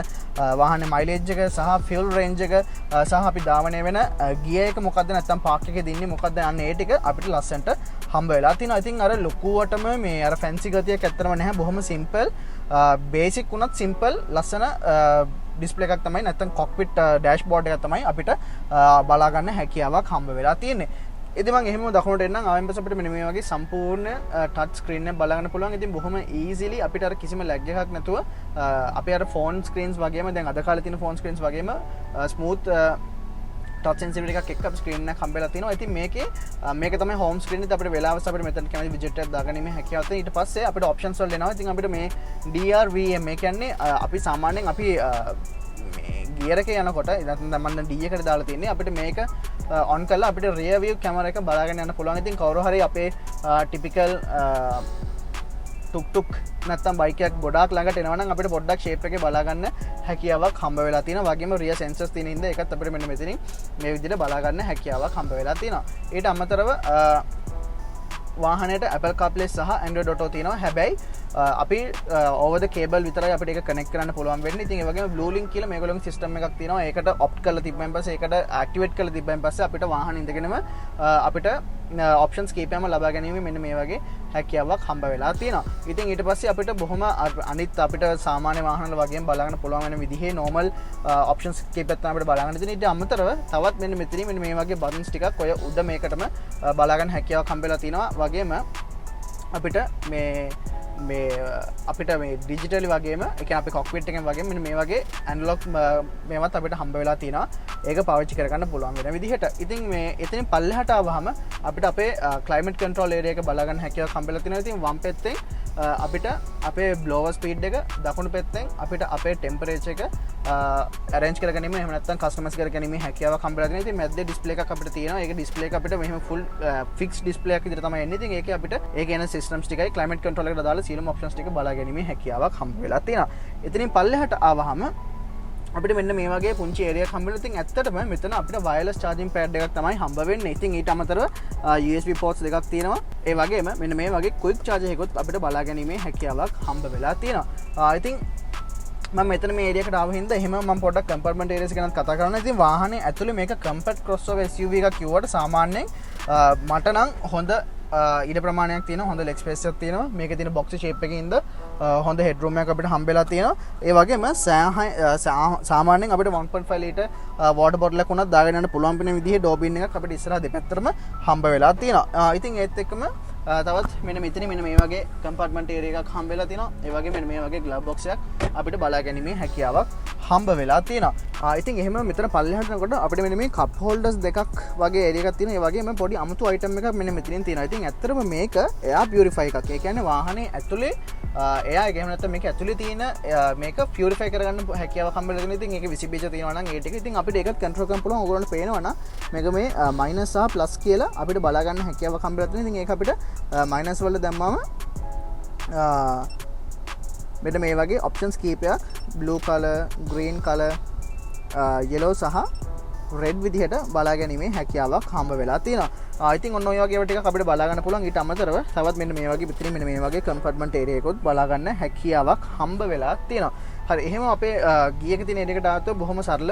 වාහනේ මයිලේජ් එක සහ ෆියුල් රේන්ජ් එක සහ අපි ධාවනය වෙන ගියර් එක මොකද්ද නැත්නම් පාක් එකේ දින්නේ මොකද්ද අන්න ඒ ටික අපිට ලස්සනට හම්බ වෙලා තියෙනවා. ඉතින් අර ලොකුවටම මේ අර ෆැන්සි ගතියක් ඇත්තටම නැහැ. බොහොම සිම්පල් බේසික් වුණත් සිම්පල් ලස්සන ඩිස්ප්ලේ එකක් තමයි නැත්නම් කොක්පිට් ඩෑෂ්බෝඩ් එකක් තමයි අපිට බලා ගන්න හැකියාවක් හම්බ වෙලා තියෙන්නේ. ඉතින් මම එහෙම දකුණට එන්නම් ආවෙන් පස්සේ අපිට මෙන්න මේ වගේ සම්පූර්ණ ටච් ස්ක්‍රීන් එක බලා ගන්න පුළුවන්. ඉතින් බොහොම ඊසිලි අපිට අර කිසිම ලැග් එකක් නැතුව අපේ අර ෆෝන් ස්ක්‍රීන්ස් වගේම දැන් අද කාලේ තියෙන ෆෝන් ස්ක්‍රීන්ස් වගේම ස්මූත් ටච් සෙන්සිටිවිටි එකක් එක්ක අපේ ස්ක්‍රීන් එක හම්බෙලා තිනවා. ඉතින් මේක තමයි හෝම් ස්ක්‍රීන් එක. අපිට වෙලාවස් අපිට මෙතන කැමති විජෙට් එකක් දාගැනීමේ හැකියාව තියෙන. ඊට පස්සේ අපිට ඔප්ෂන්ස් වල එනවා. ඉතින් අපිට මේ DRVM ඒ කියන්නේ අපි සාමාන්‍යයෙන් අපි ගියර් එකේ යනකොට ඉතින් දැන් මම D එකට දාලා තියෙන්නේ. අපිට මේක ඔන් කරලා අපිට රියර් view කැමරා එක බලාගෙන යන්න පුළුවන්. ඉතින් කවුරු හරි අපේ ටිපිකල් ටුක් නැත්තම් බයික් එකක් ගොඩාක් ළඟට එනවා නම් අපිට පොඩ්ඩක් ෂේප් එකේ බලා ගන්න හැකියාවක් හම්බ වෙලා තියෙනවා. වගේම රියර් සෙන්සර්ස් තියෙන ඉඳ ඒකත් අපිට මෙන්න මෙතනින් මේ විදිහට බලා ගන්න හැකියාවක් හම්බ වෙලා තියෙනවා. ඊට අමතරව වාහනයට Apple CarPlay සහ Android Auto තියෙනවා. හැබැයි අපි over the cable විතරයි අපිට ඒක කනෙක්ට් කරන්න පුළුවන් වෙන්නේ. ඉතින් ඒ වගේම Blue Link කියලා මේගොල්ලෝගේ සිස්ටම් එකක් තියෙනවා. ඒකට ඔප්ට් කරලා තිබ්බෙන් පස්සේ ඒකට ඇක්ටිවේට් කරලා තිබ්බෙන් පස්සේ අපිට වාහන ඉඳගෙනම අපිට ඔප්ෂන්ස් කීපයක්ම ලබා ගැනීම මෙන්න මේ වගේ හැකියාවක් හම්බ වෙලා තියෙනවා. ඉතින් ඊට පස්සේ අපිට බොහොම අනිත් අපිට සාමාන්‍ය වාහනවල වගේම බලා ගන්න පුළුවන් වෙන විදිහේ normal ඔප්ෂන්ස් කීපයක් තමයි අපිට බලා ගන්න තියෙන්නේ. ඊට අමතරව තවත් මෙන්න මෙතනින් මෙන්න මේ වගේ buttons ටිකක් ඔය උඩ මේකටම බලා ගන්න හැකියාවක් හම්බ වෙලා තියෙනවා. වගේම අපිට මේ අපිට මේ ඩිජිටලි වගේම ඒ කියන්නේ අපේ කොක්පිට් එකෙන් වගේම මෙන්න මේ වගේ ඇනලොග් මේවත් අපිට හම්බ වෙලා තියෙනවා. ඒක පාවිච්චි කරගන්න පුළුවන් වෙන විදිහට. ඉතින් මේ එතනින් පල්ලෙහාට ආවහම අපිට අපේ ක්ලයිමේට් කන්ට්‍රෝල් ඒරියා එක බලා ගන්න හැකියාවක් හම්බ වෙලා තියෙනවා. ඉතින් වම් පැත්තෙන් අපිට අපේ බ්ලෝවර් ස්පීඩ් එක, දකුණු පැත්තෙන් අපිට අපේ ටෙම්පරේචර් එක arrange කරගැනීම එහෙම නැත්නම් කස්ටමයිස් කරගැනීමේ හැකියාවක් හම්බ වෙලා තියෙනවා. ඉතින් මැද්දේ ඩිස්ප්ලේ එකක් අපිට තියෙනවා. ඒක ඩිස්ප්ලේ එක අපිට මෙහෙම ෆුල් ෆික්ස් ඩිස්ප්ලේ එකක් විදිහට තමයි එන්නේ. ඉතින් ඒකේ අපිට ඒකේ එන සිස්ටම්ස් ටිකයි ක්ලයිමේට් කන්ට්‍රෝල් එකට දාලා සියලුම ඔප්ෂන්ස් ටික බලා ගැනීමේ හැකියාවක් හම්බ වෙලා තියෙනවා. එතනින් පල්ලෙහාට ආවහම අපිට මෙන්න මේ වගේ පුංචි ඒරියාවක් හම්බ වෙනවා. ඉතින් ඇත්තටම මෙතන අපිට වයර්ලස් charging pad එකක් තමයි හම්බ වෙන්නේ. ඉතින් ඊට අමතරව USB ports දෙකක් තියෙනවා. ඒ වගේම මෙන්න මේ වගේ quick charger එකකුත් අපිට බලා ගැනීමේ හැකියාවක් හම්බ වෙලා තියෙනවා. ඉතින් මම මෙතන මේ ඒරියා එකට ආව හින්දා එහෙම මම පොඩ්ඩක් කම්පාර්ට්මන්ට් ඒරියාස් ගැන කතා කරනවා. ඉතින් වාහනේ ඇතුලේ මේක compact crossover SUV එකක් කිව්වට සාමාන්‍යයෙන් මට නම් හොඳ ඊට ප්‍රමාණයක් තියෙනවා. හොඳ leg space එකක් තියෙනවා. මේකේ තියෙන box shape එකකින් ඉඳ හොඳ head room එකක් අපිට හම්බෙලා තියෙනවා. ඒ වගේම සාමාන්‍යයෙන් අපිට 1.5 ලීටර් water bottle එකක් උනත් දාගෙන යන්න පුළුවන් වෙන විදිහේ door bin එකක් අපිට ඉස්සරහ දෙපැත්තටම හම්බ වෙලා තියෙනවා. ඉතින් ඒත් එක්කම තවත් මෙන්න මෙතන මෙන්න මේ වගේ කම්පාර්ට්මන්ට් ඒරියා එකක් හම්බ වෙලා තියෙනවා. ඒ වගේම මෙන්න මේ වගේ glove box එකක් අපිට බලා ගැනීමේ හැකියාවක් හම්බ වෙලා තියෙනවා. ඉතින් එහෙම මෙතන පල්ලෙහාට යනකොට අපිට මෙන්න මේ cup holders දෙකක් වගේ ඒරියා එකක් තියෙනවා. ඒ වගේම පොඩි අමුතු item එකක් මෙන්න මෙතනින් තියෙනවා. ඉතින් ඇත්තටම මේක air purify එකක්. ඒ කියන්නේ වාහනේ ඇතුලේ එයා ඒක එහෙම නැත්නම් මේක ඇතුලේ තියෙන මේක purify කරගන්න හැකියාවක් හම්බෙලා තියෙනවා. ඉතින් ඒකේ විසි බීජ තියෙනවා නම් ඒ ටික ඉතින් අපිට ඒකත් control කරන්න පුළුවන්. ඕගොල්ලන්ට පේනවා නම් මේක මේ minus සහ plus කියලා අපිට බලා ගන්න හැකියාවක් හම්බෙලා තියෙනවා. ඉතින් ඒක අපිට minus වල දැම්මම මෙන්න මේ වගේ ඔප්ෂන්ස් කීපයක් blue color, green color, yellow සහ red විදිහට බලා ගැනීමේ හැකියාවක් හම්බ වෙලා තියෙනවා. ඉතින් ඔන්න ඔය වගේ ඒවා ටිකක් අපිට බලා ගන්න පුළුවන්. ඊට අමතරව තවත් මෙන්න මේ වගේ පිටින් මෙන්න මේ වගේ කම්පාර්ට්මන්ට් ඒරියා එකකුත් බලා ගන්න හැකියාවක් හම්බ වෙලා තියෙනවා. හරි එහෙම අපේ ගියක තියෙන ඒරියකට ආවොත් බොහොම සරල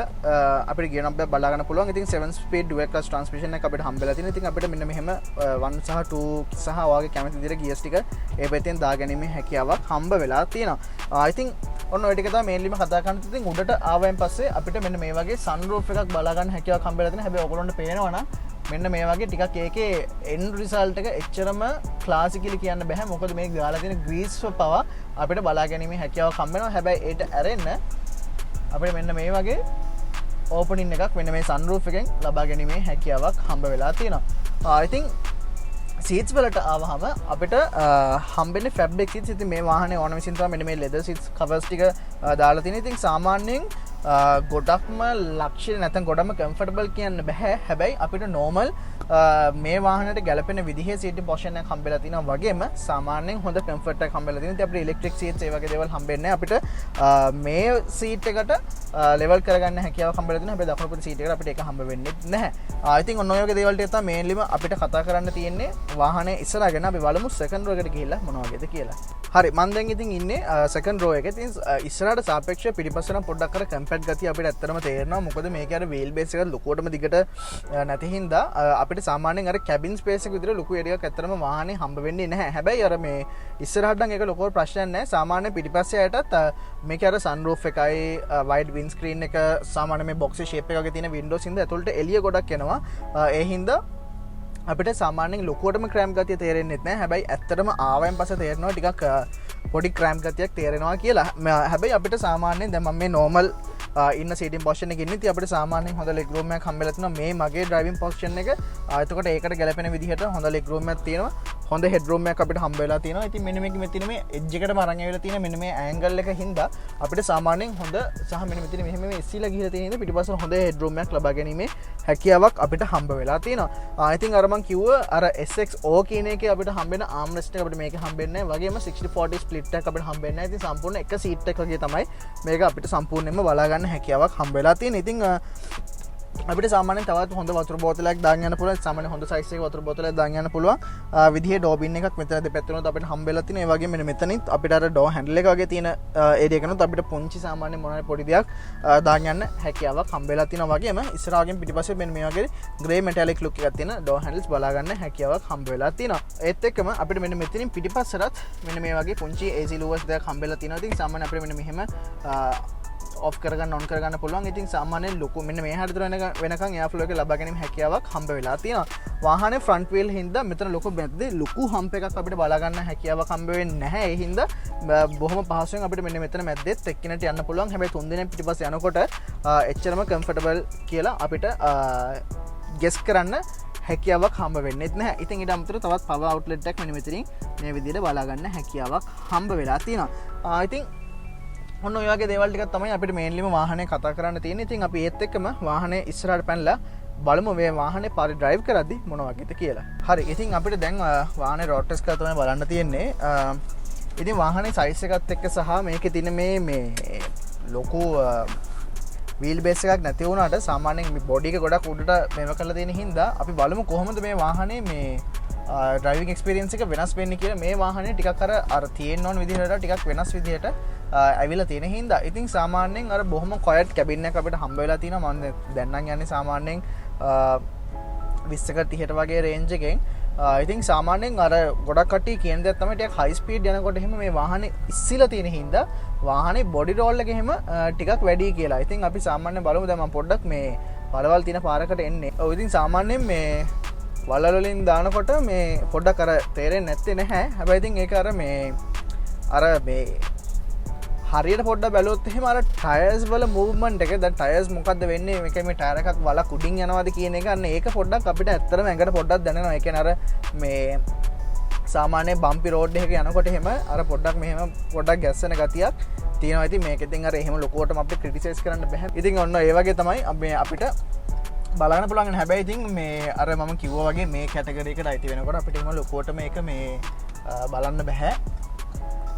අපිට ගියර් නම්බර් බලා ගන්න පුළුවන්. ඉතින් 7 speed dual clutch transmission එක අපිට හම්බෙලා තියෙනවා. ඉතින් අපිට මෙන්න මෙහෙම 1 සහ 2 සහ ඔයගේ කැමති විදිහට ගියර්ස් ටික ඒ පැත්තෙන් දා ගැනීමේ හැකියාවක් හම්බ වෙලා තියෙනවා. ඉතින් ඔන්න ඔය ටික තමයි මේන්ලිම කතා කරන්නේ. ඉතින් උඩට ආවයින් පස්සේ අපිට මෙන්න මේ වගේ sunroof එකක් බලා ගන්න හැකියාවක් හම්බෙලා තියෙනවා. හැබැයි ඔයගොල්ලන්ට පේනවා නම් මෙන්න මේ වගේ ටිකක් ඒකේ end result එක එච්චරම classically කියන්න බෑ. මොකද මේක දාලා තියෙන grease පව අපිට බලා ගැනීමේ හැකියාවක් හම්බ වෙනවා. හැබැයි ඒට ඇරෙන්න අපිට මෙන්න මේ වගේ opening එකක් මෙන්න මේ sunroof එකෙන් ලබා ගැනීමේ හැකියාවක් හම්බ වෙලා තියෙනවා. ඉතින් seats වලට ආවහම අපිට හම්බෙන්නේ fabric seats. ඉතින් මේ වාහනේ ඕන විසින් තමයි මෙන්න මේ leather seats covers ටික දාලා තියෙන්නේ. ඉතින් සාමාන්‍යයෙන් ගොඩක්ම ලක්ෂණ නැත්නම් ගොඩක්ම කම්ෆර්ටබල් කියන්න බෑ. හැබැයි අපිට normal මේ වාහනයට ගැලපෙන විදිහේ seat position එකක් හම්බෙලා තිනවා. වගේම සාමාන්‍යයෙන් හොඳ comfort එකක් හම්බෙලා තියෙනවා. ඉතින් අපිට electric seats ඒ වගේ දේවල් හම්බෙන්නේ අපිට මේ seat එකට level කරගන්න හැකියාවක් හම්බෙලා තියෙනවා. හැබැයි දකුණු පැත්තේ seat එකට අපිට ඒක හම්බ වෙන්නේ නැහැ. ඉතින් ඔන්න ඔය වගේ දේවල් ටික තමයි mainlyම අපිට කතා කරන්න තියෙන්නේ වාහනේ ඉස්සරහගෙන. අපි බලමු second row එකට ගිහිල්ලා මොන වගේද කියලා. හරි මම දැන් ඉතින් ඉන්නේ second row එකේ. ඉතින් ඉස්සරහට සාපේක්ෂව පිටිපස්සට පොඩ්ඩක් අර කම්පැක්ට් ගතිය අපිට ඇත්තටම තේරෙනවා. මොකද මේක අර වීල් බේස් එක ලොකුවටම දිගට නැති හින්දා අපිට සාමාන්‍යයෙන් අර කැබින් ස්පේස් එක විතර ලොකු ඒරියාවක් ඇත්තටම වාහනේ හම්බ වෙන්නේ නැහැ. හැබැයි අර මේ ඉස්සරහට නම් ඒක ලොකු ප්‍රශ්නයක් නැහැ. සාමාන්‍ය පිටිපස්සේ යටත් මේක අර සන්රූෆ් එකයි වයිඩ් වින්ඩ් ස්ක්‍රීන් එක සාමාන්‍ය මේ බොක්ස් ෂේප් එක වගේ තියෙන වින්ඩෝස් හින්දා ඇතුළට එළිය ගොඩක් එනවා. ඒ හින්දා අපිට සාමාන්‍යයෙන් ලොකුවටම ක්‍රෑම් ගතිය තේරෙන්නේ නැහැ. හැබැයි ඇත්තටම ආවයන් පස්සේ තේරෙනවා ටිකක් පොඩි ක්‍රෑම් ගතියක් තේරෙනවා කියලා. හැබැයි අපිට සාමාන්‍යයෙන් දැන් මම මේ නෝමල් ඉන්න සීටින් පොසිෂන් එකේ ඉන්නේ. ඉතින් අපිට සාමාන්‍යයෙන් හොඳ ලෙග් රූම් එකක් හම්බෙලා තිනවා මේ මගේ ඩ්‍රයිවිං පොසිෂන් එක. එතකොට ඒකට ගැලපෙන විදිහට හොඳ ලෙග් රූම් එකක් තියෙනවා. හොඳ හෙඩ් රූම් එකක් අපිට හම්බෙලා තියෙනවා. ඉතින් මෙන්න මේක මෙතන මේ එජ් එකටම අරන් ඇවිල්ලා තියෙන මෙන්න මේ ඇන්ගල් එක හින්දා අපිට සාමාන්‍යයෙන් හොඳ සහ මෙන්න මෙතන මෙහෙම මේ එස්සිලා ගිහලා තියෙන ඉඳ පිටිපස්ස හොඳ හෙඩ් රූම් එකක් ලබා ගැනීමේ හැකියාවක් අපිට හම්බ වෙලා තියෙනවා. ඉතින් අර මං කිව්ව අර SXO කියන එකේ අපිට හම්බෙන ආම් රෙස්ට් එක අපිට මේකේ හම්බෙන්නේ නැහැ. වගේම 60-40 ස්ප්ලිට් එකක් අපිට හම්බෙන්නේ නැහැ. ඉතින් සම්පූර්ණ එක සීට් එක වගේ තමයි මේක අපිට සම්පූර්ණයෙන්ම බලා ගන්න හැකියාවක් හම්බ වෙලා තියෙන්නේ. ඉතින් අපිට සාමාන්‍යයෙන් තවත් හොඳ වතුර බෝතලයක් දාගෙන යන්න පුළුවන්. සාමාන්‍ය හොඳ සයිස් එකක වතුර බෝතලයක් දාගෙන යන්න පුළුවන්. විදිහේ ඩෝ බින් එකක් මෙතන දෙපැත්තෙනොත් අපිට හම්බෙලා තියෙනවා. ඒ වගේම මෙන්න මෙතනින් අපිට අර ඩෝ හැන්ඩල් එක වගේ තියෙන ඒරියා එකනොත් අපිට පුංචි සාමාන්‍ය මොනවා පොඩි දෙයක් දාගෙන යන්න හැකියාවක් හම්බෙලා තියෙනවා. වගේම ඉස්සරහාගෙන් පිටිපස්සේ මෙන්න මේ වගේ ග්‍රේ මෙටැලික් ලුක් එකක් තියෙන ඩෝ හැන්ඩල්ස් බලා ගන්න හැකියාවක් හම්බ වෙලා තියෙනවා. ඒත් එක්කම අපිට මෙන්න මෙතනින් පිටිපස්සට මෙන්න මේ වගේ පුංචි AC ලූවර්ස් දෙකක් හම්බෙලා තියෙනවා. ඉතින් සාමාන්‍ය අපිට මෙන්න මෙහෙම ඔෆ් කරගන්න ඔන් කරගන්න පුළුවන්. ඉතින් සාමාන්‍යයෙන් ලොකු මෙන්න මේ හැටතර වෙනකන් එයා ෆ්ලෝ එක ලබා ගැනීම හැකියාවක් හම්බ වෙලා තියෙනවා. වාහනේ ෆ්‍රන්ට් වීල් හින්දා මෙතන ලොකු මැද්දේ ලොකු හම්ප් එකක් අපිට බලා ගන්න හැකියාවක් හම්බ වෙන්නේ නැහැ. ඒ හින්දා බොහොම පහසුවෙන් අපිට මෙන්න මෙතන මැද්දෙත් එක්කිනට යන්න පුළුවන්. හැබැයි තුන් දෙනෙක් පිටිපස්ස යනකොට එච්චරම කම්ෆර්ටබල් කියලා අපිට ගෙස් කරන්න හැකියාවක් හම්බ වෙන්නේ නැහැ. ඉතින් ඊට අමතරව තවත් පවර් අවුට්ලට් එකක් මෙන්න මෙතනින් මේ විදිහට බලා ගන්න හැකියාවක් හම්බ වෙලා තියෙනවා. ඉතින් ඔන්න ඔය වගේ දේවල් ටිකක් තමයි අපිට මේන්ලිම වාහනේ කතා කරන්න තියෙන්නේ. ඉතින් අපි ඒත් එක්කම වාහනේ ඉස්සරහට පැනලා බලමු මේ වාහනේ පාරේ ඩ්‍රයිව් කරද්දි මොන වගේද කියලා. හරි. ඉතින් අපිට දැන් වාහනේ රෝඩ් ටෙස්ට් කරලා තමයි බලන්න තියෙන්නේ. ඉතින් වාහනේ සයිස් එකත් එක්ක සහ මේකේ තියෙන මේ ලොකු වීල් බේස් එකක් නැති වුණාට සාමාන්‍යයෙන් මේ බොඩි එක ගොඩක් උඩට මේව කරලා තියෙන හින්දා අපි බලමු කොහොමද මේ වාහනේ මේ ඩ්‍රයිවිං එක්ස්පීරියන්ස් එක වෙනස් වෙන්නේ කියලා. මේ වාහනේ ටිකක් අර තියෙන්න ඕන විදිහට ටිකක් වෙනස් විදිහට ඇවිල්ලා තියෙන හින්දා. ඉතින් සාමාන්‍යයෙන් අර බොහොම කොයට් කැබින් එකක් අපිට හම්බ වෙලා තියෙනවා. මම දැන් නම් යන්නේ සාමාන්‍යයෙන් 20කට 30ට වගේ රේන්ජ් එකෙන්. ඉතින් සාමාන්‍යයෙන් අර ගොඩක් කට්ටිය කියන දේ තමයි ටිකක් හයි ස්පීඩ් යනකොට එහෙම මේ වාහනේ ඉස්සිලා තියෙන හින්දා වාහනේ බොඩි රෝල් එක එහෙම ටිකක් වැඩි කියලා. ඉතින් අපි සාමාන්‍යයෙන් බලමු. දැන් මම පොඩ්ඩක් මේ වලවල් තියෙන පාරකට එන්නේ. ඔව් ඉතින් සාමාන්‍යයෙන් මේ වලල් වලින් දානකොට මේ පොඩ්ඩක් අර තේරෙන්නේ නැත්තේ නැහැ. හැබැයි ඉතින් ඒක අර මේ හරියට පොඩ්ඩක් බැලුවොත් එහෙම අර ටයර්ස් වල මූව්මන්ට් එක දැන් ටයර්ස් මොකද්ද වෙන්නේ මේකේ මේ ටයර් එකක් වලක් උඩින් යනවාද කියන එක අන්න ඒක පොඩ්ඩක් අපිට ඇත්තටම ඇඟට පොඩ්ඩක් දැනෙනවා. ඒ කියන්නේ අර මේ සාමාන්‍ය බම්පි රෝඩ් එකක යනකොට එහෙම අර පොඩ්ඩක් මෙහෙම පොඩ්ඩක් ගැස්සෙන ගතියක් තියෙනවා. ඉතින් මේක ඉතින් අර එහෙම ලොකුවටම අපිට ක්‍රිටිසයිස් කරන්න බෑ. ඉතින් ඔන්න ඒ වගේ තමයි අපිට බලන්න පුළුවන්. හැබැයි ඉතින් මේ අර මම කිව්වා වගේ මේ කැටගරි එකට අයිති වෙනකොට අපිට එහෙම ලොකුවට මේක මේ බලන්න බෑ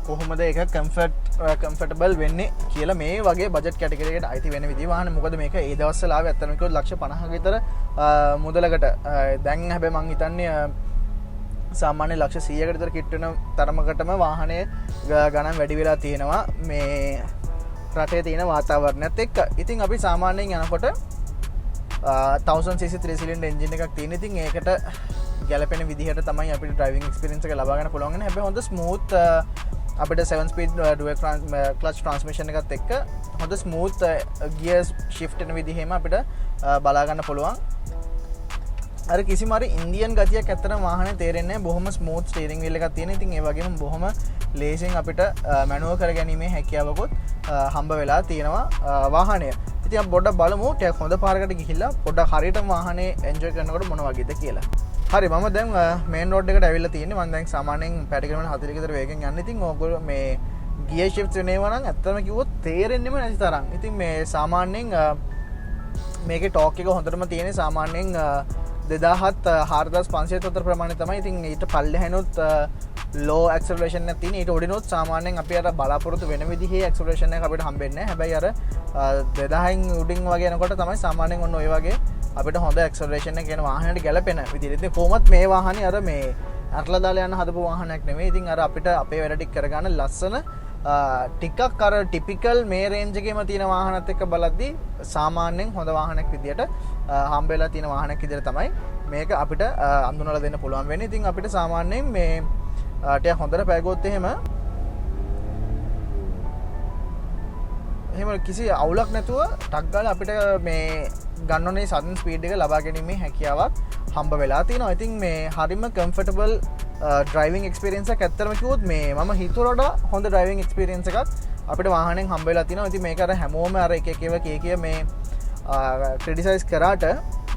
කොහොමද ඒක කම්ෆර්ටබල් වෙන්නේ කියලා. මේ වගේ බජට් කැටගරි එකට අයිති වෙන විදිහ වාහන. මොකද මේක ඒ දවස්වල ආවේ ඇත්තටම කිව්වොත් ලක්ෂ 50ක විතර මුදලකට. දැන් හැබැයි මං හිතන්නේ සාමාන්‍ය ලක්ෂ 100කට විතර කිට් වෙන තරමකටම වාහනේ ගණන් වැඩි වෙලා තියෙනවා මේ රටේ තියෙන වාතාවරණයත් එක්ක. ඉතින් අපි සාමාන්‍යයෙන් යනකොට 1000cc 3 cylinder engine එකක් තියෙන. ඉතින් ඒකට ගැලපෙන විදිහට තමයි අපිට ඩ්‍රයිවිං එක්ස්පීරියන්ස් එක ලබා ගන්න පුළුවන්. හැබැයි හොඳ ස්මූත් අපිට 7 speed dual clutch transmission එකත් එක්ක හොඳ ස්මූත් gears shift වෙන විදිහෙම අපිට බලා ගන්න පුළුවන්. අර කිසිම අර ඉන්දියන් ගතියක් ඇත්තටම වාහනේ තේරෙන්නේ නැහැ. බොහොම ස්මූත් ස්ටියරිං වීල් එකක් තියෙන. ඉතින් ඒ වගේම බොහොම ලේසියෙන් අපිට මැනුවල් කරගැනීමේ හැකියාවකුත් හම්බ වෙලා තියෙනවා වාහනය. ඉතින් අපි පොඩ්ඩක් බලමු ටිකක් හොඳ පාරකට ගිහිල්ලා පොඩ්ඩක් හරියටම වාහනේ එන්ජොයි කරනකොට මොන වගේද කියලා. හරි මම දැන් මේන් රෝඩ් එකට ඇවිල්ලා තියෙන්නේ. මම දැන් සාමාන්‍යයෙන් පැටි කිලෝමීටර් 40 ක විතර වේගෙන් යන්නේ. ඉතින් ඕගොල්ලෝ මේ ගියර් ෂිෆ්ට් වෙනේවා නම් ඇත්තම කිව්වොත් තේරෙන්නෙම නැති තරම්. ඉතින් මේ සාමාන්‍යයෙන් මේකේ ටෝක් එක හොඳටම තියෙන්නේ සාමාන්‍යයෙන් 4500 අතර ප්‍රමාණය තමයි. ඉතින් ඊට පල්ලෙහැනොත් ලෝ ඇක්සලරේෂන් එකක් තියෙන. ඊට උඩිනොත් සාමාන්‍යයෙන් අපි අර බලාපොරොත්තු වෙන විදිහේ ඇක්සලරේෂන් එකක් අපිට හම්බෙන්නේ නැහැ. හැබැයි අර 2000න් උඩින් වගේ යනකොට තමයි සාමාන්‍යයෙන් ඔන්න ඔය වගේ අපිට හොඳ ඇක්සලරේෂන් එක කියන වාහනයට ගැලපෙන විදිහට. ඉතින් කොහොමත් මේ වාහනේ අර මේ අරලා දාලා යන හදපු වාහනයක් නෙමෙයි. ඉතින් අර අපිට අපේ වැඩ ටික කරගන්න ලස්සන ටිකක් අර ටිපිකල් මේ රේන්ජ් එකේම තියෙන වාහනත් එක්ක බලද්දී සාමාන්‍යයෙන් හොඳ වාහනයක් විදියට හම්බෙලා තියෙන වාහනයක් විදියට තමයි මේක අපිට අඳුනලා දෙන්න පුළුවන් වෙන්නේ. ඉතින් අපිට සාමාන්‍යයෙන් මේ ටික හොඳට පැගුවොත් එහෙම කිසි අවුලක් නැතුව ටක් ගාලා අපිට මේ ගන්න ඕනේ සඩන් ස්පීඩ් එක ලබා ගැනීමේ හැකියාවක් හම්බ වෙලා තියෙනවා. ඉතින් මේ හරිම කම්ෆර්ටබල් ඩ්‍රයිවිං එක්ස්පීරියන්ස් එකක් ඇත්තටම කිව්වොත් මේ මම හිතුවට හොඳ ඩ්‍රයිවිං එක්ස්පීරියන්ස් එකක් අපිට වාහනෙන් හම්බ වෙලා තියෙනවා. ඉතින් මේක අර හැමෝම අර එක එකව කිය මේ ක්‍රිටිසයිස් කරාට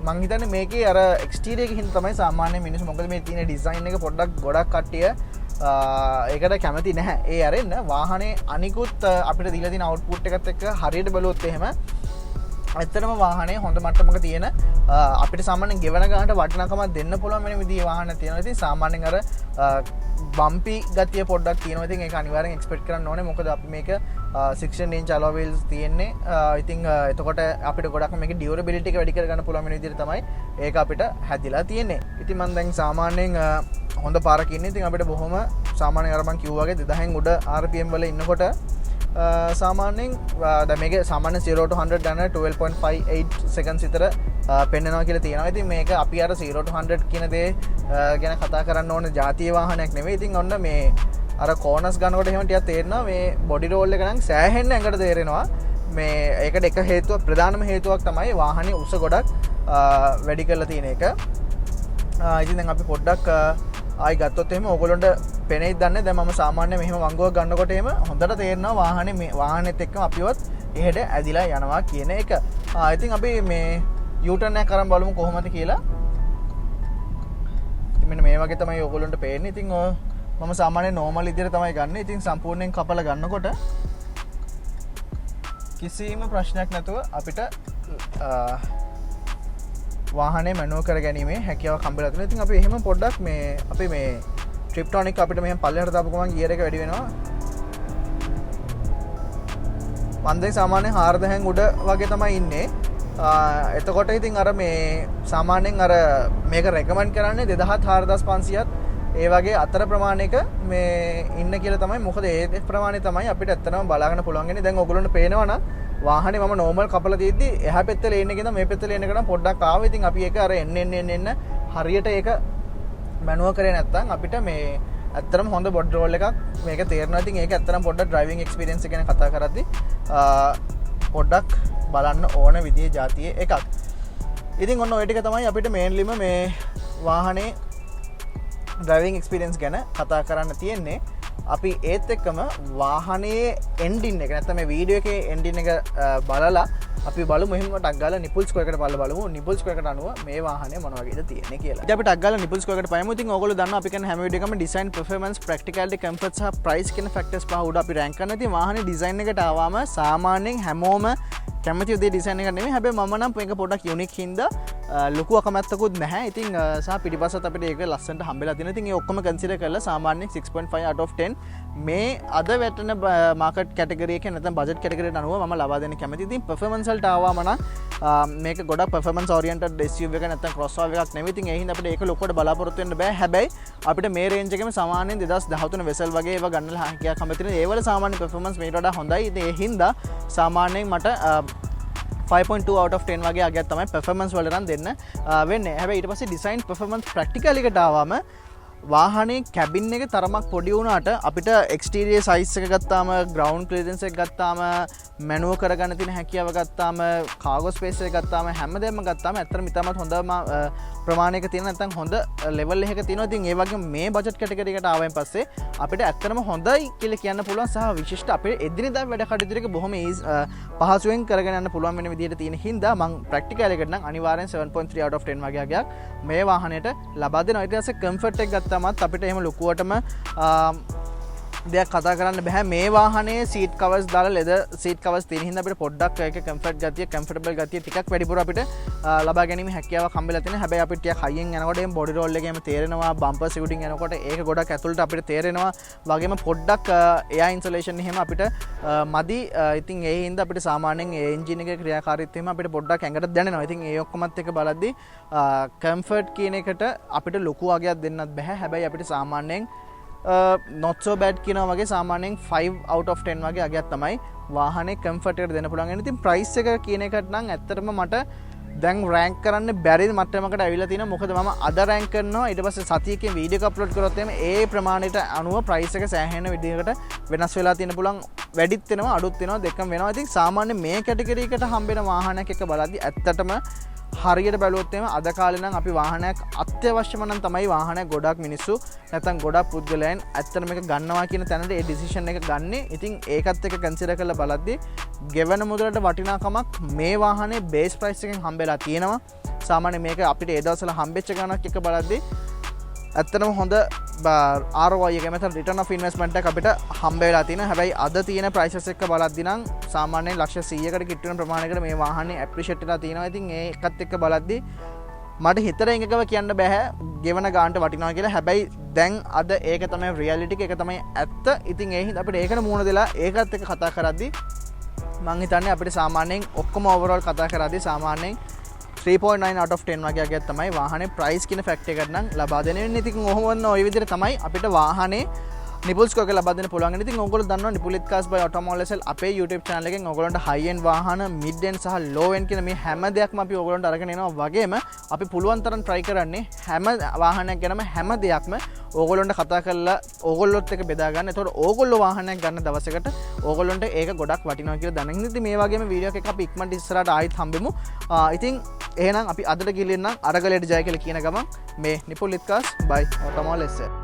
මං හිතන්නේ මේකේ අර එක්ස්ටීරියර් එකකින් තමයි සාමාන්‍ය මිනිස්සු මොකද මේ තියෙන ඩිසයින් එක පොඩ්ඩක් ගොඩක් කට්ටිය ඒකට කැමති නැහැ. ඒ අරෙන්න වාහනේ අනිකුත් අපිට දීලා තියෙන අවුට්පුට් එකත් එක්ක හරියට බලුවොත් එහෙම ඇත්තටම වාහනේ හොඳ මට්ටමක තියෙන අපිට සාමාන්‍යයෙන් ගෙවන ගානට වටිනාකමක් දෙන්න පුළුවන් වෙන විදිහේ වාහන තියෙනවා. ඉතින් සාමාන්‍යයෙන් අර බම්පි ගතිය පොඩ්ඩක් තියෙනවා. ඉතින් ඒක අනිවාර්යෙන් එක්ස්පෙක්ට් කරන්න ඕනේ. මොකද අපි මේක 16 inch alloy wheels තියෙන්නේ. ඉතින් එතකොට අපිට ගොඩක් මේකේ ඩියුරබිලිටි එක වැඩි කර ගන්න පුළුවන් වෙන විදිහට තමයි ඒක අපිට හැදිලා තියෙන්නේ. ඉතින් මම දැන් සාමාන්‍යයෙන් හොඳ පාරක ඉන්නේ. ඉතින් අපිට බොහොම සාමාන්‍යයෙන් අර මං කිව්වා වගේ 2000න් උඩ RPM වල ඉන්නකොට සාමාන්‍යයෙන් දැන් මේක සාමාන්‍ය 0 to 100 යන 12.58 seconds විතර පෙන්නනවා කියලා තියෙනවා. ඉතින් මේක අපි අර 0 to 100 කියන දේ ගැන කතා කරන්න ඕන ජාතිය වාහනයක් නෙවෙයි. ඉතින් ඔන්න මේ අර කෝනස් ගන්නකොට එහෙම ටිකක් තේරෙනවා මේ බොඩි රෝල් එක නම් සෑහෙන්න ඇඟට තේරෙනවා. මේ ඒකට එක හේතුවක් ප්‍රධානම හේතුවක් තමයි වාහනේ උස ගොඩක් වැඩි කරලා තියෙන එක. ඉතින් දැන් අපි පොඩ්ඩක් ආයි ගත්තොත් එහෙම ඕගොල්ලන්ට පෙනෙයිද දන්නේ. දැන් මම සාමාන්‍ය මෙහෙම වංගුවක් ගන්නකොට එහෙම හොඳට තේරෙනවා වාහනේ මේ වාහනේත් එක්කම අපිවත් එහෙට ඇදිලා යනවා කියන එක. ඉතින් අපි මේ U-turn එකක් කරන් බලමු කොහොමද කියලා. ඉතින් මෙන්න මේ වගේ තමයි ඕගොල්ලන්ට පේන්නේ. ඉතින් මම සාමාන්‍යයෙන් නෝමල් විදිහට තමයි ගන්න. ඉතින් සම්පූර්ණයෙන් කපලා ගන්නකොට කිසිම ප්‍රශ්නයක් නැතුව අපිට වාහනේ මැනුවල් කර ගැනීමේ හැකියාවක් හම්බෙලා තියෙනවා. ඉතින් අපි එහෙම පොඩ්ඩක් මේ අපි මේ ට්‍රිප්ටොනික් අපිට මෙහෙම පල්ලෙහාට දාපු ගමන් ගියර් එක වැඩි වෙනවා. මම දැන් සාමාන්‍යයෙන් 4000න් උඩ වගේ තමයි ඉන්නේ. එතකොට ඉතින් අර මේ සාමාන්‍යයෙන් අර මේක රෙකමන්ඩ් කරන්නේ 2400-4500ත් ඒ වගේ අතර ප්‍රමාණයක මේ ඉන්න කියලා තමයි. මොකද ඒ ප්‍රමාණය තමයි අපිට ඇත්තටම බලාගන්න පුළුවන් වෙන්නේ. දැන් ඔයගොල්ලන්ට පේනවා නම් වාහනේ මම නෝමල් කපලා තියෙද්දි එහා පැත්තේ ලේන් එකේ ඉඳන් මේ පැත්තේ ලේන් එකට පොඩ්ඩක් ආවා. ඉතින් අපි ඒක අර එන්න හරියට ඒක මැනුවල් කරේ නැත්නම් අපිට මේ ඇත්තටම හොඳ බොඩි රෝල් එකක් මේක තේරෙනවා. ඉතින් ඒක ඇත්තටම පොඩ්ඩක් ඩ්‍රයිවිං එක්ස්පීරියන්ස් එක ගැන කතා කරද්දි පොඩ්ඩක් බලන්න ඕන විදිහේ જાතියේ එකක්. ඉතින් ඔන්න ඔය ටික තමයි අපිට මේන්ලිම මේ වාහනේ ඩ්‍රයිවිං එක්ස්පීරියන්ස් ගැන කතා කරන්න තියෙන්නේ. අපි ඒත් එක්කම වාහනේ එන්ඩින් එක නැත්නම් මේ වීඩියෝ එකේ එන්ඩින් එක බලලා අපි බලමු එහෙම ටක් ගාලා නිපුල් ස්කෝර් එකට බලමු නිපුල් ස්කෝර් එකට අනුව මේ වාහනේ මොන වගේද තියෙන්නේ කියලා. ඉතින් අපි ටක් ගාලා නිපුල් ස්කෝර් එකට පයමු. ඉතින් ඕගොල්ලෝ දන්නවා අපි කරන හැම වීඩියෝ එකම ඩිසයින්, පර්ෆෝමන්ස්, ප්‍රැක්ටිකැලිටි, කම්ෆර්ට් සහ ප්‍රයිස් කියන ෆැක්ටර්ස් පහ උඩ අපි රෑන්ක් කරනවා. ඉතින් වාහනේ ඩිසයින් එකට ආවම සාමාන්‍යයෙන් හැමෝම කැමති දේ ඩිසයින් එක නෙමෙයි. හැබැයි මම නම් මේක පොඩ්ඩක් යුනික් හින්දා ලොකු අකමැත්තකුත් නැහැ. ඉතින් සහ පිටිපස්සත් අපිට ඒක ලස්සනට හම්බෙලා තියෙනවා. ඉතින් ඒ ඔක්කොම කන්සිඩර් කරලා සාමාන්‍යයෙන් 6.5 out of 10 මේ අද වැටෙන මාකට් කැටගරි එකේ නැත්නම් බජට් කැටගරියට අනුව මම ලබා දෙන්න කැමතියි. ඉතින් පර්ෆෝමන්ස් වලට ආවම නම් මේක ගොඩක් පර්ෆෝමන්ස් ඔරියන්ටඩ් SUV එක නැත්නම් ක්‍රොස්ஓවර් එකක් නෙමෙයි. ඉතින් ඒ හින්දා අපිට ඒක ලොකුවට බලාපොරොත්තු වෙන්න බෑ. හැබැයි අපිට මේ රේන්ජ් එකේම සාමාන්‍යයෙන් 2013 වෙසල් වගේ ඒවා ගන්නලා හැකියාවක් හම්බ තියෙනවා. ඒ වල සාමාන්‍ය පර්ෆෝමන්ස් මේට වඩා හොඳයි. ඉතින් ඒ හින්දා සාමාන්‍යයෙන් මට 5.2 out of 10 වගේ අගයක් තමයි පර්ෆෝමන්ස් වලට නම් දෙන්න වෙන්නේ. හැබැයි ඊට පස්සේ ඩිසයින්, පර්ෆෝමන්ස්, ප්‍රැක්ටිකල් එකට ආවම වාහනේ කැබින් එක තරමක් පොඩි වුණාට අපිට එක්ස්ටීරියර් සයිස් එක ගත්තාම, ග්‍රවුන්ඩ් ක්ලියරන්ස් එක ගත්තාම, මැනුවල් කරගන්න තියෙන හැකියාව ගත්තාම, කාගෝ ස්පේස් එක ගත්තාම, හැමදේම ගත්තාම ඇත්තටම ඉතාමත් හොඳම ප්‍රමාණයක තියෙන නැත්නම් හොඳ ලෙවල් එකක තියෙනවා. ඉතින් ඒ වගේම මේ බජට් කැටගරි එකට ආවෙන් පස්සේ අපිට ඇත්තටම හොඳයි කියලා කියන්න පුළුවන්. සහ විශිෂ්ට අපේ එදිනෙදා වැඩ කටයුතු ටික බොහොම පහසුවෙන් කරගෙන යන්න පුළුවන් වෙන විදිහට තියෙන හින්දා මම ප්‍රැක්ටිකල් එකට නම් අනිවාර්යෙන් 7.3 out of 10 වගේ අගයක් මේ වාහනයට ලබා දෙනවා. ඊට පස්සේ කම්ෆර්ට් එක ගත්තාමත් අපිට එහෙම ලොකුවටම දෙයක් කතා කරන්න බෑ. මේ වාහනේ සීට් කවර්ස් දාලා ලෙදර් සීට් කවර්ස් තියෙන හින්දා අපිට පොඩ්ඩක් ඒක කම්ෆර්ට් ගතිය, කම්ෆර්ටබල් ගතිය ටිකක් වැඩිපුර අපිට ලබා ගැනීම හැකියාවක් හම්බෙලා තියෙනවා. හැබැයි අපිට ටිකක් හයියෙන් යනකොට එම් බොඩි රෝල් එකේම තේරෙනවා, බම්පර් සිටින් යනකොට ඒක ගොඩක් ඇතුළට අපිට තේරෙනවා. වගේම පොඩ්ඩක් එයා ඉන්සුලේෂන් එහෙම අපිට මදි. ඉතින් ඒ හින්දා අපිට සාමාන්‍යයෙන් ඒ එන්ජින් එකේ ක්‍රියාකාරීත්වය අපිට පොඩ්ඩක් ඇඟට දැනෙනවා. ඉතින් ඒ ඔක්කොමත් එක බලද්දී කම්ෆර්ට් කියන එකට අපිට ලොකු අගයක් දෙන්නත් බෑ. හැබැයි අපිට සාමාන්‍යයෙන් not so bad කියනවා වගේ සාමාන්‍යයෙන් 5 out of 10 වගේ අගයක් තමයි වාහනේ කම්ෆර්ට් එකට දෙන්න පුළුවන්. ඉතින් ප්‍රයිස් එක කියන එකට නම් ඇත්තටම මට දැන් රෑන්ක් කරන්න බැරි මට්ටමකට ඇවිල්ලා තිනවා. මොකද මම අද රෑන්ක් කරනවා ඊට පස්සේ සතියකින් වීඩියෝ එක අප්ලෝඩ් කරොත් එimhe ඒ ප්‍රමාණයට අනුව ප්‍රයිස් එක සෑහෙන විදිහකට වෙනස් වෙලා තියෙන පුළුවන්. වැඩිත් වෙනවා අඩුත් වෙනවා දෙකම වෙනවා. ඉතින් සාමාන්‍ය මේ කැටගරි එකට හම්බෙන වාහනයක් එක බලද්දි ඇත්තටම හරියට බැලුවොත් එහෙම අද කාලේ නම් අපි වාහනයක් අත්‍යවශ්‍යම නම් තමයි වාහනයක් ගොඩක් මිනිස්සු නැත්නම් ගොඩක් පුද්ගලයන් ඇත්තට මේක ගන්නවා කියන තැනට ඒ ඩිසිෂන් එක ගන්නෙ. ඉතින් ඒකත් එක්ක කන්සිඩර් කරලා බලද්දි ගෙවන මුදලට වටිනාකමක් මේ වාහනේ බේස් ප්‍රයිස් එකෙන් හම්බෙලා තියෙනවා. සාමාන්‍ය මේක අපිට ඒ දවස්වල හම්බෙච්ච ගණනක් එක බලද්දි ඇත්තටම හොඳ ROI එක මෙතන රිටර්න් ඔෆ් ඉන්වෙස්ට්මන්ට් එක අපිට හම්බ වෙලා තියෙනවා. හැබැයි අද තියෙන ප්‍රයිසස් එක බලද්දි නම් සාමාන්‍යයෙන් ලක්ෂ 100කට කිට්ටු වෙන ප්‍රමාණයකට මේ වාහනේ ඇප්‍රීෂিয়েට් වෙලා තියෙනවා. ඉතින් ඒකත් එක්ක බලද්දි මට හිතරෙන් එකව කියන්න බෑ ගෙවන ගානට වටිනවා කියලා. හැබැයි දැන් අද ඒක තමයි රියැලිටි එක. ඒක තමයි ඇත්ත. ඉතින් ඒ හින්දා අපිට ඒකට මුණ දෙලා ඒකත් එක්ක කතා කරද්දි මං හිතන්නේ අපිට සාමාන්‍යයෙන් ඔක්කොම ඕවරෝල් කතා කරද්දි සාමාන්‍යයෙන් 3.9 out of 10 වගේ අගයක් තමයි වාහනේ ප්‍රයිස් කියන ෆැක්ට් එකට නම් ලබා දෙන වෙන්නේ. ඉතින් ඔහොම ওই විදිහට තමයි අපිට වාහනේ නිපුල් ස්කෝර් එක ලබා දෙන්න පුළුවන්. ඉතින් ඔයගොල්ලෝ දන්නවා නිපුලිත් කාස් බයි ඔටෝමොබයිල් SL අපේ YouTube channel එකෙන් ඔයගොල්ලන්ට high end වාහන, mid end සහ low end කියන මේ හැම දෙයක්ම අපි ඔයගොල්ලන්ට අරගෙන එනවා. වගේම අපි පුළුවන් තරම් try කරන්නේ හැම වාහනයක් ගැනම හැම දෙයක්ම ඕගොල්ලොන්ට කතා කරලා ඕගොල්ලොත් එක බෙදා ගන්න. එතකොට ඕගොල්ලෝ වාහනයක් ගන්න දවසකට ඕගොල්ලොන්ට ඒක ගොඩක් වටිනවා කියලා දැනගෙන ඉතින් මේ වගේම වීඩියෝ එකක් අපි ඉක්මනට ඉස්සරහට ආයෙත් හම්බෙමු. ඉතින් එහෙනම් අපි අදට ගිලින් නම් අරගලයට ජය කියලා කියන ගමන් මේ නිපුලිත් කාස් බයි ඔටෝමොබයිල් SL